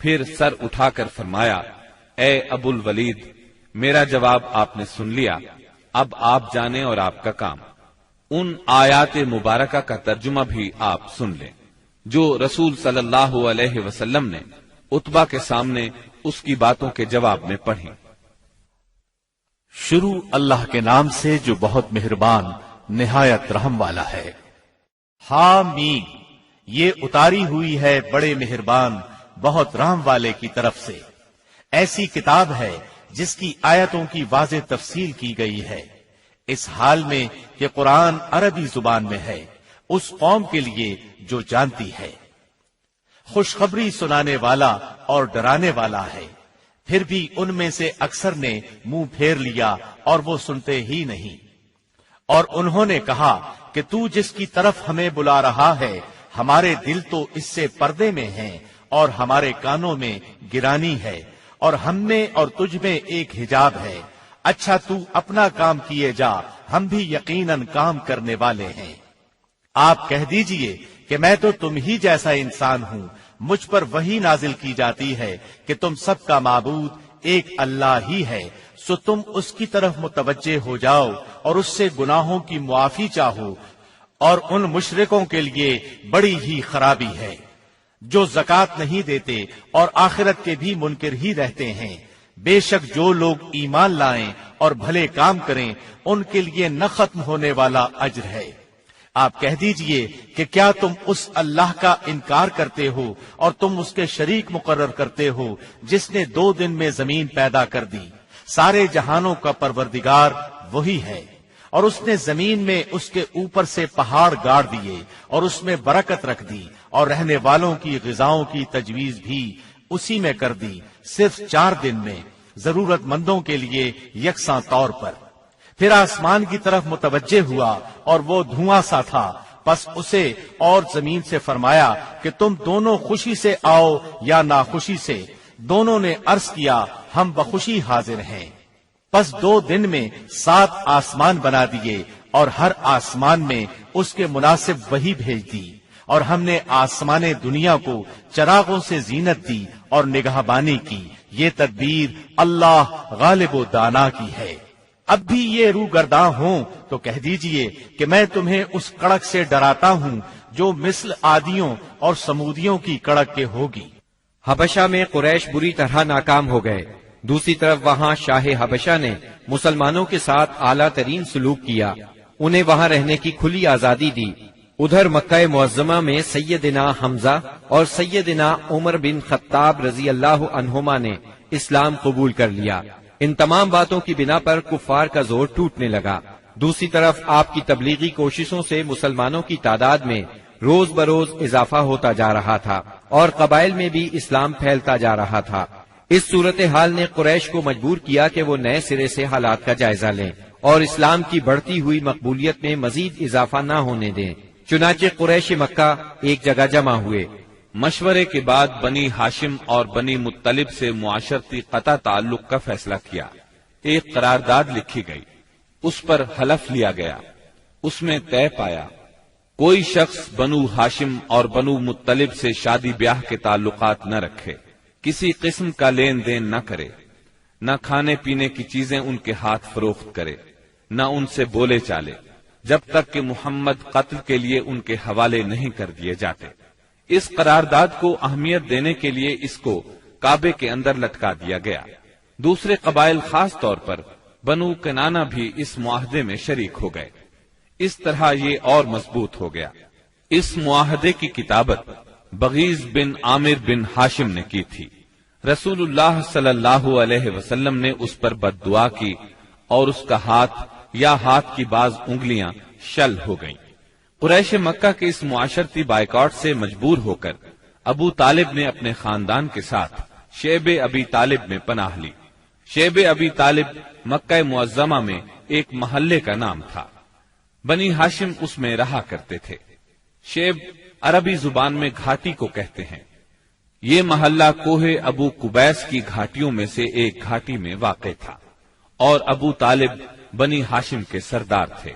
پھر سر اٹھا کر فرمایا، اے ابو الولید، میرا جواب آپ نے سن لیا، اب آپ جانیں اور آپ کا کام۔ ان آیات مبارکہ کا ترجمہ بھی آپ سن لیں جو رسول صلی اللہ علیہ وسلم نے عتبہ کے سامنے اس کی باتوں کے جواب میں پڑھی۔ شروع اللہ کے نام سے جو بہت مہربان نہایت رحم والا ہے۔ حامیم، یہ اتاری ہوئی ہے بڑے مہربان بہت رحم والے کی طرف سے۔ ایسی کتاب ہے جس کی آیتوں کی واضح تفصیل کی گئی ہے، اس حال میں کہ قرآن عربی زبان میں ہے، اس قوم کے لیے جو جانتی ہے۔ خوشخبری سنانے والا اور ڈرانے والا ہے، پھر بھی ان میں سے اکثر نے منہ پھیر لیا اور وہ سنتے ہی نہیں۔ اور انہوں نے کہا کہ تو جس کی طرف ہمیں بلا رہا ہے ہمارے دل تو اس سے پردے میں ہیں اور ہمارے کانوں میں گرانی ہے، اور ہم میں اور تجھ میں ایک حجاب ہے۔ اچھا تو اپنا کام کیے جا، ہم بھی یقیناً کام کرنے والے ہیں۔ آپ کہہ دیجئے کہ میں تو تم ہی جیسا انسان ہوں، مجھ پر وحی نازل کی جاتی ہے کہ تم سب کا معبود ایک اللہ ہی ہے، سو تم اس کی طرف متوجہ ہو جاؤ اور اس سے گناہوں کی معافی چاہو، اور ان مشرکوں کے لیے بڑی ہی خرابی ہے جو زکوٰۃ نہیں دیتے اور آخرت کے بھی منکر ہی رہتے ہیں۔ بے شک جو لوگ ایمان لائیں اور بھلے کام کریں ان کے لیے نہ ختم ہونے والا اجر ہے۔ آپ کہہ دیجئے کہ کیا تم اس اللہ کا انکار کرتے ہو اور تم اس کے شریک مقرر کرتے ہو جس نے 2 دن میں زمین پیدا کر دی۔ سارے جہانوں کا پروردگار وہی ہے، اور اس نے زمین میں اس کے اوپر سے پہاڑ گاڑ دیے اور اس میں برکت رکھ دی، اور رہنے والوں کی غذاؤں کی تجویز بھی اسی میں کر دی، صرف 4 دن میں، ضرورت مندوں کے لیے یکساں طور پر۔ پھر آسمان کی طرف متوجہ ہوا اور وہ دھواں سا تھا، پس اسے اور زمین سے فرمایا کہ تم دونوں خوشی سے آؤ یا ناخوشی سے۔ دونوں نے عرض کیا ہم بخوشی حاضر ہیں۔ پس 2 دن میں 7 آسمان بنا دیے اور ہر آسمان میں اس کے مناسب وحی بھیج دی، اور ہم نے آسمان دنیا کو چراغوں سے زینت دی اور نگہبانی کی۔ یہ تدبیر اللہ غالب و دانا کی ہے۔ اب بھی یہ روگرداں ہوں تو کہہ دیجئے کہ میں تمہیں اس کڑک سے ڈراتا ہوں جو مثل عادیوں اور سمودیوں کی کڑک کے ہوگی۔ حبشہ میں قریش بری طرح ناکام ہو گئے۔ دوسری طرف وہاں شاہ حبشہ نے مسلمانوں کے ساتھ اعلیٰ ترین سلوک کیا، انہیں وہاں رہنے کی کھلی آزادی دی۔ ادھر مکہ معظمہ میں سیدنا حمزہ اور سیدنا عمر بن خطاب رضی اللہ عنہما نے اسلام قبول کر لیا۔ ان تمام باتوں کی بنا پر کفار کا زور ٹوٹنے لگا۔ دوسری طرف آپ کی تبلیغی کوششوں سے مسلمانوں کی تعداد میں روز بروز اضافہ ہوتا جا رہا تھا اور قبائل میں بھی اسلام پھیلتا جا رہا تھا۔ اس صورتحال نے قریش کو مجبور کیا کہ وہ نئے سرے سے حالات کا جائزہ لیں اور اسلام کی بڑھتی ہوئی مقبولیت میں مزید اضافہ نہ ہونے دیں۔ چنانچہ قریش مکہ ایک جگہ جمع ہوئے۔ مشورے کے بعد بنی ہاشم اور بنی مطلب سے معاشرتی قطع تعلق کا فیصلہ کیا۔ ایک قرارداد لکھی گئی، اس پر حلف لیا گیا، اس میں طے پایا کوئی شخص بنو ہاشم اور بنو مطلب سے شادی بیاہ کے تعلقات نہ رکھے، کسی قسم کا لین دین نہ کرے، نہ کھانے پینے کی چیزیں ان کے ہاتھ فروخت کرے، نہ ان سے بولے چالے، جب تک کہ محمد قتل کے لیے ان کے حوالے نہیں کر دیے جاتے۔ اس قرارداد کو اہمیت دینے کے لیے اس کو کعبے کے اندر لٹکا دیا گیا۔ دوسرے قبائل خاص طور پر بنو کنانہ بھی اس معاہدے میں شریک ہو گئے۔ اس طرح یہ اور مضبوط ہو گیا۔ اس معاہدے کی کتابت بغیز بن عامر بن ہاشم نے کی تھی۔ رسول اللہ صلی اللہ علیہ وسلم نے اس پر بد دعا کی اور اس کا ہاتھ یا ہاتھ کی بعض انگلیاں شل ہو گئیں۔ قریش مکہ کے اس معاشرتی بائیکاٹ سے مجبور ہو کر ابو طالب نے اپنے خاندان کے ساتھ شیب ابی طالب میں پناہ لی۔ شیب ابی طالب مکہ معظمہ میں ایک محلے کا نام تھا۔ بنی ہاشم اس میں رہا کرتے تھے۔ شیب عربی زبان میں گھاٹی کو کہتے ہیں۔ یہ محلہ کوہ ابو قبیس کی گھاٹیوں میں سے ایک گھاٹی میں واقع تھا، اور ابو طالب بنی ہاشم کے سردار تھے،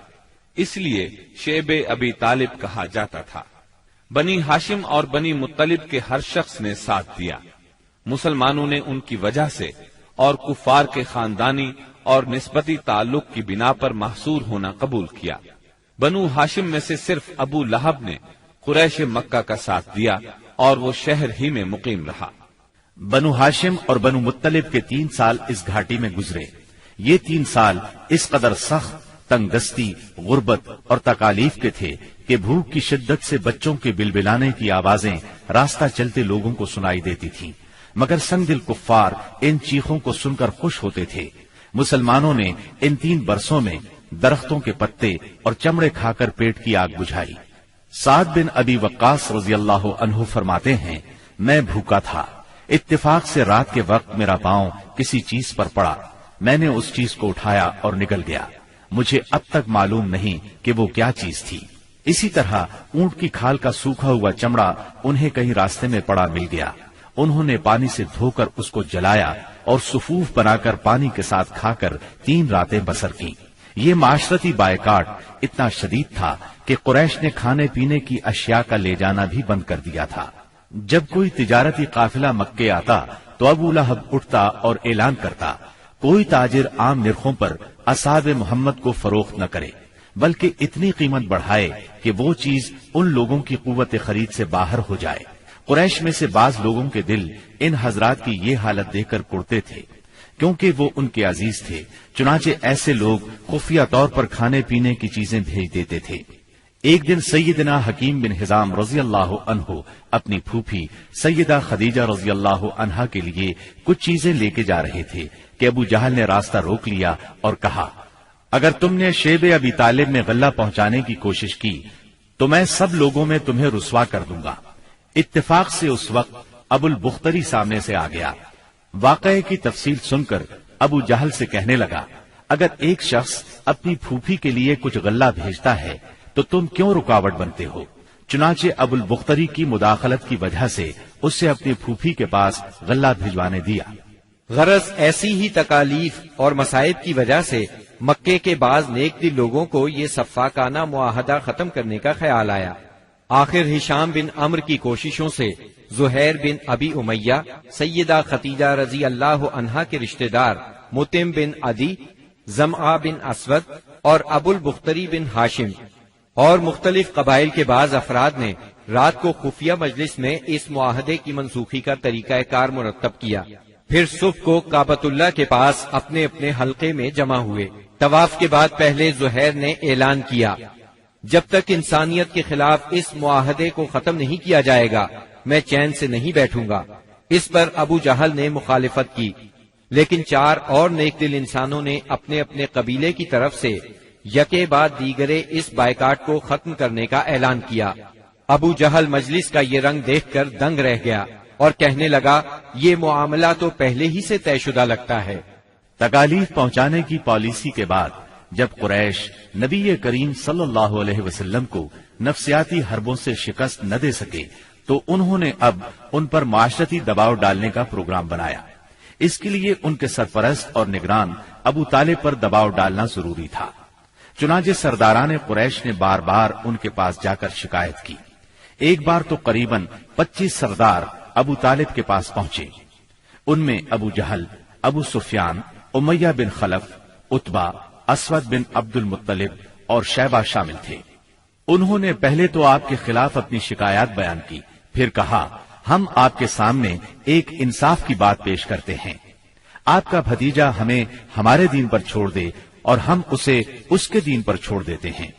اس لیے شیب ابی طالب کہا جاتا تھا۔ بنی ہاشم اور بنی مطلب کے ہر شخص نے ساتھ دیا۔ مسلمانوں نے ان کی وجہ سے اور کفار کے خاندانی اور نسبتی تعلق کی بنا پر محصور ہونا قبول کیا۔ بنو ہاشم میں سے صرف ابو لہب نے قریش مکہ کا ساتھ دیا اور وہ شہر ہی میں مقیم رہا۔ بنو ہاشم اور بنو مطلب کے 3 سال اس گھاٹی میں گزرے۔ یہ 3 سال اس قدر سخت، تنگ دستی، غربت اور تکالیف کے تھے کہ بھوک کی شدت سے بچوں کے بلبلانے کی آوازیں راستہ چلتے لوگوں کو سنائی دیتی تھیں، مگر سنگ دل کفار ان چیخوں کو سن کر خوش ہوتے تھے۔ مسلمانوں نے ان 3 برسوں میں درختوں کے پتے اور چمڑے کھا کر پیٹ کی آگ بجھائی۔ سعد بن ابی وقاص رضی اللہ عنہ فرماتے ہیں، میں بھوکا تھا، اتفاق سے رات کے وقت میرا پاؤں کسی چیز پر پڑا، میں نے اس چیز کو اٹھایا اور نکل گیا، مجھے اب تک معلوم نہیں کہ وہ کیا چیز تھی۔ اسی طرح اونٹ کی کھال کا سوکھا ہوا چمڑا انہیں کہیں راستے میں پڑا مل گیا، انہوں نے پانی سے دھو کر اس کو جلایا اور صفوف بنا کر پانی کے ساتھ کھا کر 3 راتیں بسر کی۔ یہ معاشرتی بائیکاٹ اتنا شدید تھا کہ قریش نے کھانے پینے کی اشیاء کا لے جانا بھی بند کر دیا تھا۔ جب کوئی تجارتی قافلہ مکے آتا تو ابو لہب اٹھتا اور اعلان کرتا، کوئی تاجر عام نرخوں پر اصحاب محمد کو فروخت نہ کرے، بلکہ اتنی قیمت بڑھائے کہ وہ چیز ان لوگوں کی قوت خرید سے باہر ہو جائے۔ قریش میں سے بعض لوگوں کے دل ان حضرات کی یہ حالت دیکھ کر کڑتے تھے، کیونکہ وہ ان کے عزیز تھے، چنانچہ ایسے لوگ خفیہ طور پر کھانے پینے کی چیزیں بھیج دیتے تھے۔ ایک دن سیدنا حکیم بن حزام رضی اللہ عنہ اپنی پھوپھی سیدہ خدیجہ رضی اللہ عنہا کے لیے کچھ چیزیں لے کے جا رہے تھے کہ ابو جہل نے راستہ روک لیا اور کہا، اگر تم نے شیب ابی طالب میں غلہ پہنچانے کی کوشش کی تو میں سب لوگوں میں تمہیں رسوا کر دوں گا۔ اتفاق سے اس وقت ابو البختری سامنے سے آ گیا۔ واقعے کی تفصیل سن کر ابو جہل سے کہنے لگا، اگر ایک شخص اپنی پھوپھی کے لیے کچھ غلہ بھیجتا ہے تو تم کیوں رکاوٹ بنتے ہو؟ چنانچہ ابو البختری کی مداخلت کی وجہ سے اس سے اپنی پھوپھی کے پاس غلہ بھجوانے دیا۔ غرض ایسی ہی تکالیف اور مصائب کی وجہ سے مکے کے بعض نیک دل لوگوں کو یہ سفاکانہ معاہدہ ختم کرنے کا خیال آیا۔ آخر ہشام بن عمرو کی کوششوں سے زہیر بن ابی امیہ، سیدہ خدیجہ رضی اللہ عنہا کے رشتہ دار متم بن عدی، زمعہ بن اسود اور ابو البختری بن ہاشم اور مختلف قبائل کے بعض افراد نے رات کو خفیہ مجلس میں اس معاہدے کی منسوخی کا طریقہ کار مرتب کیا۔ پھر صبح کو کعبۃ اللہ کے پاس اپنے اپنے حلقے میں جمع ہوئے۔ طواف کے بعد پہلے زہیر نے اعلان کیا، جب تک انسانیت کے خلاف اس معاہدے کو ختم نہیں کیا جائے گا میں چین سے نہیں بیٹھوں گا۔ اس پر ابو جہل نے مخالفت کی، لیکن 4 اور نیک دل انسانوں نے اپنے اپنے قبیلے کی طرف سے یکے بعد دیگرے اس بائیکاٹ کو ختم کرنے کا اعلان کیا۔ ابو جہل مجلس کا یہ رنگ دیکھ کر دنگ رہ گیا اور کہنے لگا، یہ معاملہ تو پہلے ہی سے طے شدہ لگتا ہے۔ تکالیف پہنچانے کی پالیسی کے بعد جب قریش نبی کریم صلی اللہ علیہ وسلم کو نفسیاتی حربوں سے شکست نہ دے سکے تو انہوں نے اب ان پر معاشرتی دباؤ ڈالنے کا پروگرام بنایا۔ اس کے لیے ان کے سرپرست اور نگران ابو طالب پر دباؤ ڈالنا ضروری تھا۔ چنانچہ سرداران قریش نے بار بار ان کے پاس جا کر شکایت کی۔ ایک بار تو قریباً 25 سردار ابو طالب کے پاس پہنچے۔ ان میں ابو جہل، ابو سفیان، امیہ بن خلف، عتبہ، اسود بن عبد المطلب اور شیبہ شامل تھے۔ انہوں نے پہلے تو آپ کے خلاف اپنی شکایات بیان کی، پھر کہا، ہم آپ کے سامنے ایک انصاف کی بات پیش کرتے ہیں۔ آپ کا بھتیجا ہمیں ہمارے دین پر چھوڑ دے اور ہم اسے اس کے دین پر چھوڑ دیتے ہیں۔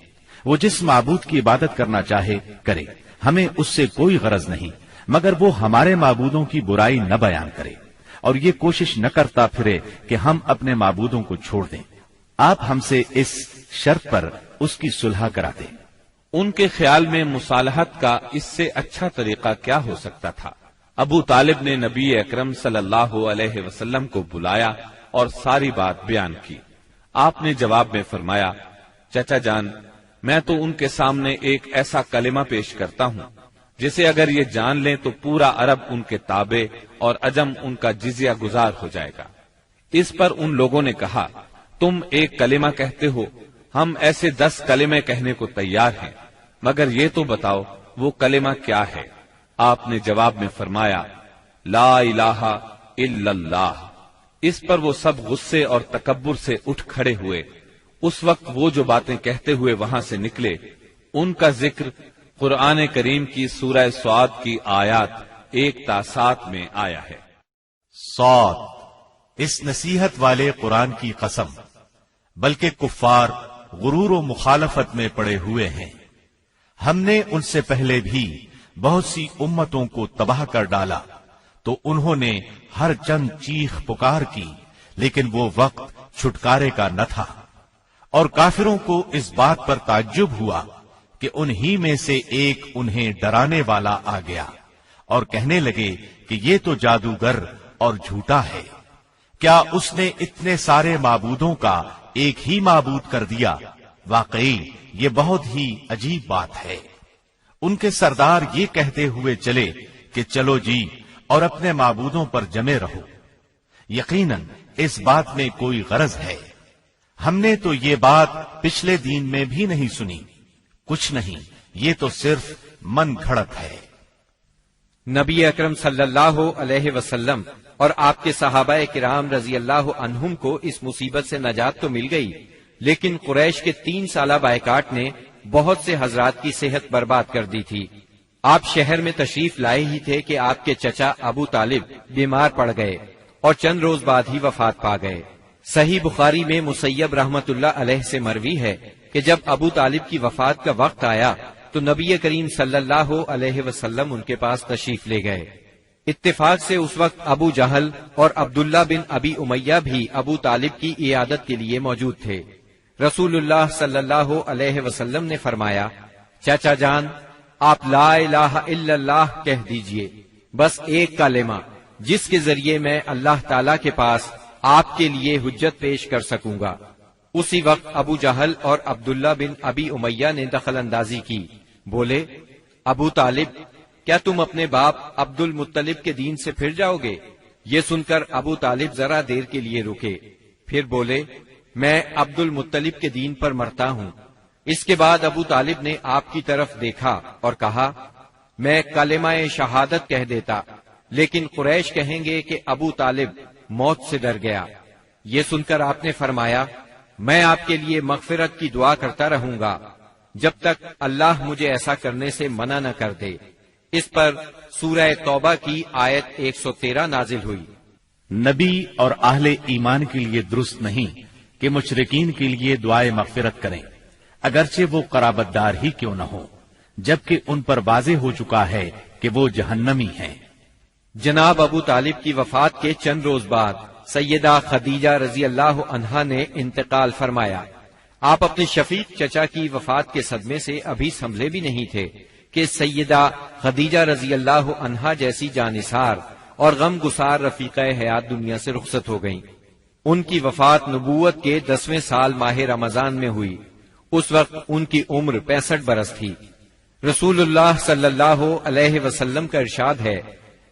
وہ جس معبود کی عبادت کرنا چاہے کرے، ہمیں اس سے کوئی غرض نہیں، مگر وہ ہمارے معبودوں کی برائی نہ بیان کرے اور یہ کوشش نہ کرتا پھرے کہ ہم اپنے معبودوں کو چھوڑ دیں۔ آپ ہم سے اس شرط پر اس کی صلح کرا دیں۔ ان کے خیال میں مصالحت کا اس سے اچھا طریقہ کیا ہو سکتا تھا؟ ابو طالب نے نبی اکرم صلی اللہ علیہ وسلم کو بلایا اور ساری بات بیان کی۔ آپ نے جواب میں فرمایا، چچا جان، میں تو ان کے سامنے ایک ایسا کلمہ پیش کرتا ہوں جسے اگر یہ جان لیں تو پورا عرب ان کے تابع اور عجم ان کا جزیہ گزار ہو جائے گا۔ اس پر ان لوگوں نے کہا، تم ایک کلمہ کہتے ہو، ہم ایسے 10 کلمے کہنے کو تیار ہیں، مگر یہ تو بتاؤ وہ کلمہ کیا ہے؟ آپ نے جواب میں فرمایا، لا الہ الا اللہ۔ اس پر وہ سب غصے اور تکبر سے اٹھ کھڑے ہوئے۔ اس وقت وہ جو باتیں کہتے ہوئے وہاں سے نکلے ان کا ذکر قرآن کریم کی سورہ صاد کی آیات 1 تا 7 میں آیا ہے۔ صاد، اس نصیحت والے قرآن کی قسم، بلکہ کفار غرور و مخالفت میں پڑے ہوئے ہیں۔ ہم نے ان سے پہلے بھی بہت سی امتوں کو تباہ کر ڈالا تو انہوں نے ہر چند چیخ پکار کی، لیکن وہ وقت چھٹکارے کا نہ تھا۔ اور کافروں کو اس بات پر تعجب ہوا کہ انہی میں سے ایک انہیں ڈرانے والا آ گیا اور کہنے لگے کہ یہ تو جادوگر اور جھوٹا ہے۔ کیا اس نے اتنے سارے معبودوں کا ایک ہی معبود کر دیا؟ واقعی یہ بہت ہی عجیب بات ہے۔ ان کے سردار یہ کہتے ہوئے چلے کہ چلو جی اور اپنے معبودوں پر جمے رہو، یقیناً اس بات میں کوئی غرض ہے۔ ہم نے تو یہ بات پچھلے دین میں بھی نہیں سنی، کچھ نہیں، یہ تو صرف من گھڑت ہے۔ نبی اکرم صلی اللہ علیہ وسلم اور آپ کے صحابہ کرام رضی اللہ عنہم کو اس مصیبت سے نجات تو مل گئی، لیکن قریش کے 3 سالہ بائیکاٹ نے بہت سے حضرات کی صحت برباد کر دی تھی۔ آپ شہر میں تشریف لائے ہی تھے کہ آپ کے چچا ابو طالب بیمار پڑ گئے اور چند روز بعد ہی وفات پا گئے۔ صحیح بخاری میں مسیب رحمت اللہ علیہ سے مروی ہے کہ جب ابو طالب کی وفات کا وقت آیا تو نبی کریم صلی اللہ علیہ وسلم ان کے پاس تشریف لے گئے۔ اتفاق سے اس وقت ابو جہل اور عبداللہ بن ابی امیہ بھی ابو طالب کی عیادت کے لیے موجود تھے۔ رسول اللہ صلی اللہ علیہ وسلم نے فرمایا، چاچا جان، آپ لا الہ الا اللہ کہہ دیجئے، بس ایک کلمہ جس کے ذریعے میں اللہ تعالی کے پاس آپ کے لیے حجت پیش کر سکوں گا۔ اسی وقت ابو جہل اور عبداللہ بن ابی امیہ نے دخل اندازی کی، بولے، ابو طالب، کیا تم اپنے باپ عبد المطلب کے دین سے پھر جاؤ گے؟ یہ سن کر ابو طالب ذرا دیر کے لیے رکے، پھر بولے، میں عبد المطلب کے دین پر مرتا ہوں۔ اس کے بعد ابو طالب نے آپ کی طرف دیکھا اور کہا، میں کلمہ شہادت کہہ دیتا، لیکن قریش کہیں گے کہ ابو طالب موت سے ڈر گیا۔ یہ سن کر آپ نے فرمایا، میں آپ کے لیے مغفرت کی دعا کرتا رہوں گا جب تک اللہ مجھے ایسا کرنے سے منع نہ کر دے۔ اس پر سورہ توبہ کی آیت 113 نازل ہوئی۔ نبی اور اہل ایمان کے لیے درست نہیں کہ مشرکین کے لیے دعائے مغفرت کریں، اگرچہ وہ قرابت دار ہی کیوں نہ ہو، جبکہ ان پر واضح ہو چکا ہے کہ وہ جہنمی ہیں۔ جناب ابو طالب کی وفات کے چند روز بعد سیدہ خدیجہ رضی اللہ عنہا نے انتقال فرمایا۔ آپ اپنے شفیق چچا کی وفات کے صدمے سے ابھی سنبھلے بھی نہیں تھے کہ سیدہ خدیجہ رضی اللہ عنہا جیسی جانثار اور غم گسار رفیقہ حیات دنیا سے رخصت ہو گئیں۔ ان کی وفات نبوت کے 10ویں سال ماہ رمضان میں ہوئی۔ اس وقت ان کی عمر 65 برس تھی۔ رسول اللہ صلی اللہ علیہ وسلم کا ارشاد ہے،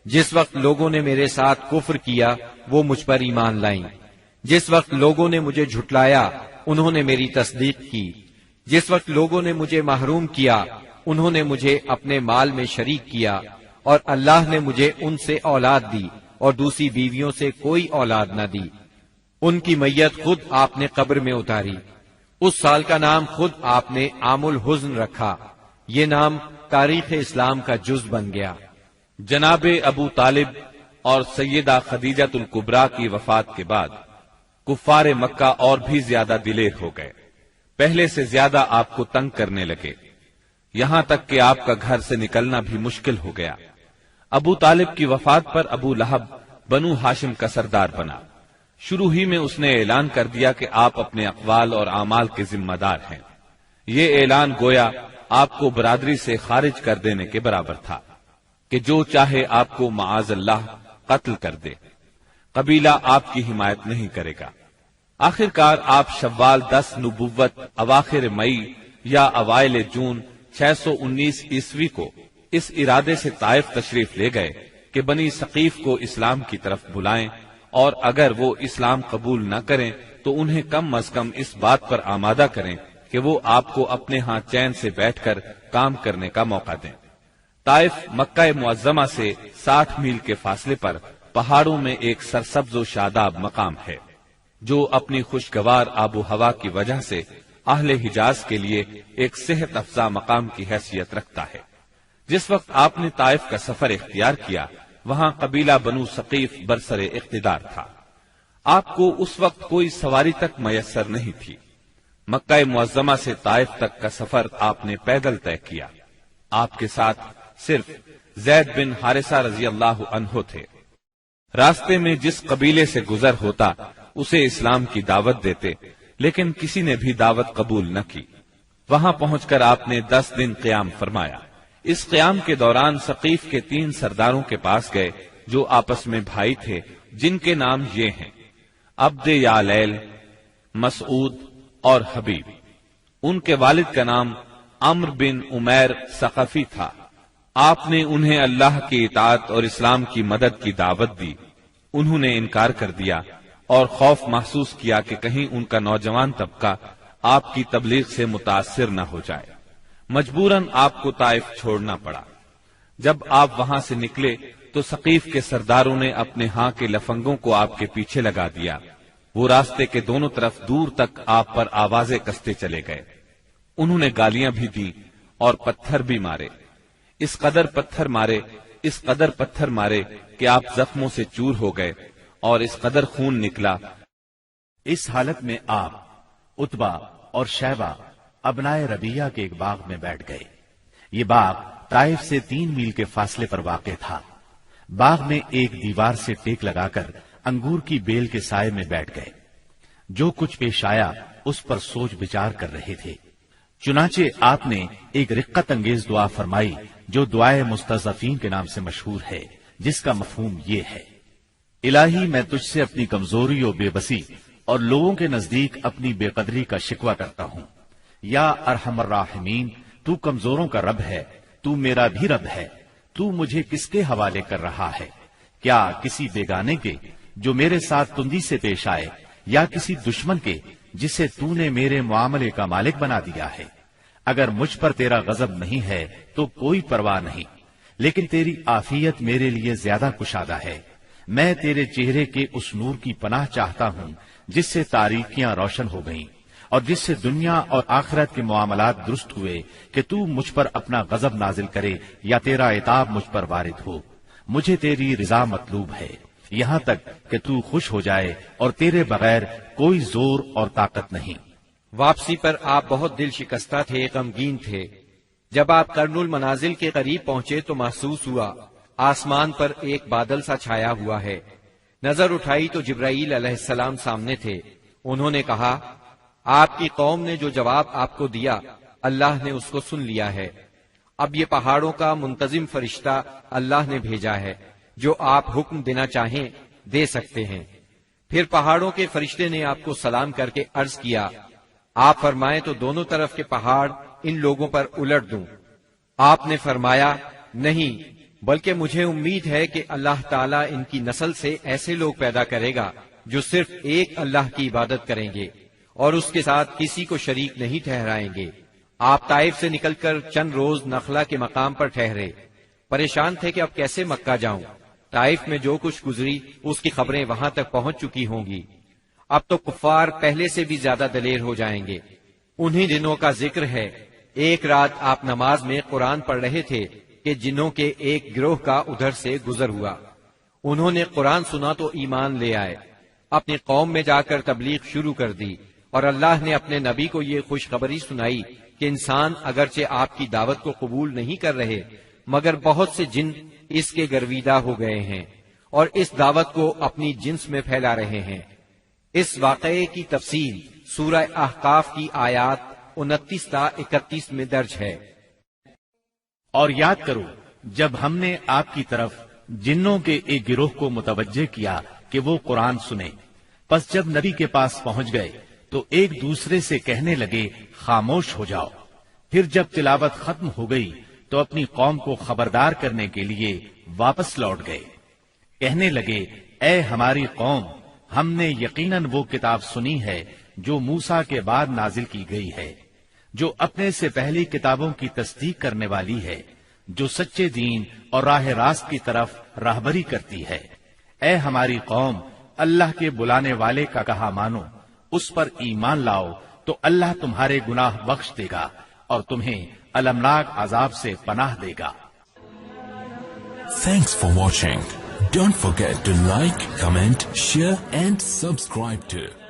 جس وقت لوگوں نے میرے ساتھ کفر کیا وہ مجھ پر ایمان لائیں، جس وقت لوگوں نے مجھے جھٹلایا انہوں نے میری تصدیق کی، جس وقت لوگوں نے مجھے محروم کیا انہوں نے مجھے اپنے مال میں شریک کیا، اور اللہ نے مجھے ان سے اولاد دی اور دوسری بیویوں سے کوئی اولاد نہ دی۔ ان کی میت خود آپ نے قبر میں اتاری۔ اس سال کا نام خود آپ نے عام الحزن رکھا۔ یہ نام تاریخ اسلام کا جز بن گیا۔ جناب ابو طالب اور سیدہ خدیجہ الکبریٰ کی وفات کے بعد کفار مکہ اور بھی زیادہ دلیر ہو گئے، پہلے سے زیادہ آپ کو تنگ کرنے لگے، یہاں تک کہ آپ کا گھر سے نکلنا بھی مشکل ہو گیا۔ ابو طالب کی وفات پر ابو لہب بنو ہاشم کا سردار بنا۔ شروع ہی میں اس نے اعلان کر دیا کہ آپ اپنے اقوال اور اعمال کے ذمہ دار ہیں۔ یہ اعلان گویا آپ کو برادری سے خارج کر دینے کے برابر تھا کہ جو چاہے آپ کو معاذ اللہ قتل کر دے، قبیلہ آپ کی حمایت نہیں کرے گا۔ آخر کار آپ شوال 10 نبوت اواخر مئی یا اوائل جون 619 عیسوی کو اس ارادے سے طائف تشریف لے گئے کہ بنی ثقیف کو اسلام کی طرف بلائیں، اور اگر وہ اسلام قبول نہ کریں تو انہیں کم از کم اس بات پر آمادہ کریں کہ وہ آپ کو اپنے ہاں چین سے بیٹھ کر کام کرنے کا موقع دیں۔ طائف مکہ معظمہ سے 60 میل کے فاصلے پر پہاڑوں میں ایک سرسبز و شاداب مقام ہے، جو اپنی خوشگوار آب و ہوا کی وجہ سے اہل حجاز کے لیے ایک صحت افزا مقام کی حیثیت رکھتا ہے۔ جس وقت آپ نے طائف کا سفر اختیار کیا، وہاں قبیلہ بنو ثقیف برسر اقتدار تھا۔ آپ کو اس وقت کوئی سواری تک میسر نہیں تھی۔ مکہ معظمہ سے طائف تک کا سفر آپ نے پیدل طے کیا۔ آپ کے ساتھ صرف زید بن حارثہ رضی اللہ عنہ تھے۔ راستے میں جس قبیلے سے گزر ہوتا اسے اسلام کی دعوت دیتے، لیکن کسی نے بھی دعوت قبول نہ کی۔ وہاں پہنچ کر آپ نے 10 دن قیام فرمایا۔ اس قیام کے دوران ثقیف کے 3 سرداروں کے پاس گئے جو آپس میں بھائی تھے، جن کے نام یہ ہیں: عبد یعلیل، مسعود اور حبیب۔ ان کے والد کا نام عمرو بن عمیر ثقفی تھا۔ آپ نے انہیں اللہ کی اطاعت اور اسلام کی مدد کی دعوت دی۔ انہوں نے انکار کر دیا اور خوف محسوس کیا کہ کہیں ان کا نوجوان طبقہ آپ کی تبلیغ سے متاثر نہ ہو جائے۔ مجبوراً آپ کو طائف چھوڑنا پڑا۔ جب آپ وہاں سے نکلے تو ثقیف کے سرداروں نے اپنے ہاں کے لفنگوں کو آپ کے پیچھے لگا دیا۔ وہ راستے کے دونوں طرف دور تک آپ پر آوازیں کستے چلے گئے۔ انہوں نے گالیاں بھی دی اور پتھر بھی مارے۔ اس قدر پتھر مارے کہ آپ زخموں سے چور ہو گئے اور اس قدر خون نکلا۔ اس حالت میں آپ عتبہ اور شیبہ ابنائے ربیہ کے ایک باغ میں بیٹھ گئے۔ یہ باغ طائف سے 3 میل کے فاصلے پر واقع تھا۔ باغ میں ایک دیوار سے ٹیک لگا کر انگور کی بیل کے سائے میں بیٹھ گئے۔ جو کچھ پیش آیا اس پر سوچ بچار کر رہے تھے۔ چنانچہ آپ نے ایک رقت انگیز دعا فرمائی جو دعائے مستضعفین کے نام سے مشہور ہے، جس کا مفہوم یہ ہے: الہی میں تجھ سے اپنی کمزوری و بے بسی اور لوگوں کے نزدیک اپنی بے قدری کا شکوہ کرتا ہوں۔ یا ارحم الراحمین، تو کمزوروں کا رب ہے، تو میرا بھی رب ہے۔ تو مجھے کس کے حوالے کر رہا ہے؟ کیا کسی بیگانے کے جو میرے ساتھ تندی سے پیش آئے، یا کسی دشمن کے جسے تو نے میرے معاملے کا مالک بنا دیا ہے؟ اگر مجھ پر تیرا غضب نہیں ہے تو کوئی پرواہ نہیں، لیکن تیری عافیت میرے لیے زیادہ کشادہ ہے۔ میں تیرے چہرے کے اس نور کی پناہ چاہتا ہوں جس سے تاریکیاں روشن ہو گئیں اور جس سے دنیا اور آخرت کے معاملات درست ہوئے، کہ تو مجھ پر اپنا غضب نازل کرے یا تیرا عتاب مجھ پر وارد ہو۔ مجھے تیری رضا مطلوب ہے، یہاں تک کہ تو خوش ہو جائے، اور تیرے بغیر کوئی زور اور طاقت نہیں۔ واپسی پر آپ بہت دل شکستہ تھے، غمگین تھے۔ جب آپ قرن المنازل کے قریب پہنچے تو محسوس ہوا آسمان پر ایک بادل سا چھایا ہوا ہے۔ نظر اٹھائی تو جبرائیل علیہ السلام سامنے تھے۔ انہوں نے کہا، آپ کی قوم نے جو جواب آپ کو دیا اللہ نے اس کو سن لیا ہے۔ اب یہ پہاڑوں کا منتظم فرشتہ اللہ نے بھیجا ہے، جو آپ حکم دینا چاہیں دے سکتے ہیں۔ پھر پہاڑوں کے فرشتے نے آپ کو سلام کر کے عرض کیا، آپ فرمائیں تو دونوں طرف کے پہاڑ ان لوگوں پر الٹ دوں۔ آپ نے فرمایا، نہیں، بلکہ مجھے امید ہے کہ اللہ تعالیٰ ان کی نسل سے ایسے لوگ پیدا کرے گا جو صرف ایک اللہ کی عبادت کریں گے اور اس کے ساتھ کسی کو شریک نہیں ٹھہرائیں گے۔ آپ طائف سے نکل کر چند روز نخلا کے مقام پر ٹھہرے۔ پریشان تھے کہ اب کیسے مکہ جاؤں۔ طائف میں جو کچھ گزری اس کی خبریں وہاں تک پہنچ چکی ہوں گی۔ اب تو کفار پہلے سے بھی زیادہ دلیر ہو جائیں گے۔ انہی دنوں کا ذکر ہے، ایک رات آپ نماز میں قرآن پڑھ رہے تھے کہ جنوں کے ایک گروہ کا ادھر سے گزر ہوا۔ انہوں نے قرآن سنا تو ایمان لے آئے، اپنی قوم میں جا کر تبلیغ شروع کر دی، اور اللہ نے اپنے نبی کو یہ خوشخبری سنائی کہ انسان اگرچہ آپ کی دعوت کو قبول نہیں کر رہے، مگر بہت سے جن اس کے گرویدہ ہو گئے ہیں اور اس دعوت کو اپنی جنس میں پھیلا رہے ہیں۔ اس واقعے کی تفصیل سورہ احقاف کی آیات 29 تا 31 میں درج ہے۔ اور یاد کرو جب ہم نے آپ کی طرف جنوں کے ایک گروہ کو متوجہ کیا کہ وہ قرآن سنے، پس جب نبی کے پاس پہنچ گئے تو ایک دوسرے سے کہنے لگے، خاموش ہو جاؤ۔ پھر جب تلاوت ختم ہو گئی تو اپنی قوم کو خبردار کرنے کے لیے واپس لوٹ گئے۔ کہنے لگے، اے ہماری قوم، ہم نے یقیناً وہ کتاب سنی ہے جو موسیٰ کے بعد نازل کی گئی ہے، جو اپنے سے پہلی کتابوں کی تصدیق کرنے والی ہے۔ جو سچے دین اور راہ راست کی طرف راہبری کرتی ہے۔ اے ہماری قوم، اللہ کے بلانے والے کا کہا مانو، اس پر ایمان لاؤ تو اللہ تمہارے گناہ بخش دے گا اور تمہیں المناک عذاب سے پناہ دے گا۔ Thanks for watching. Don't forget to like, comment, share and subscribe to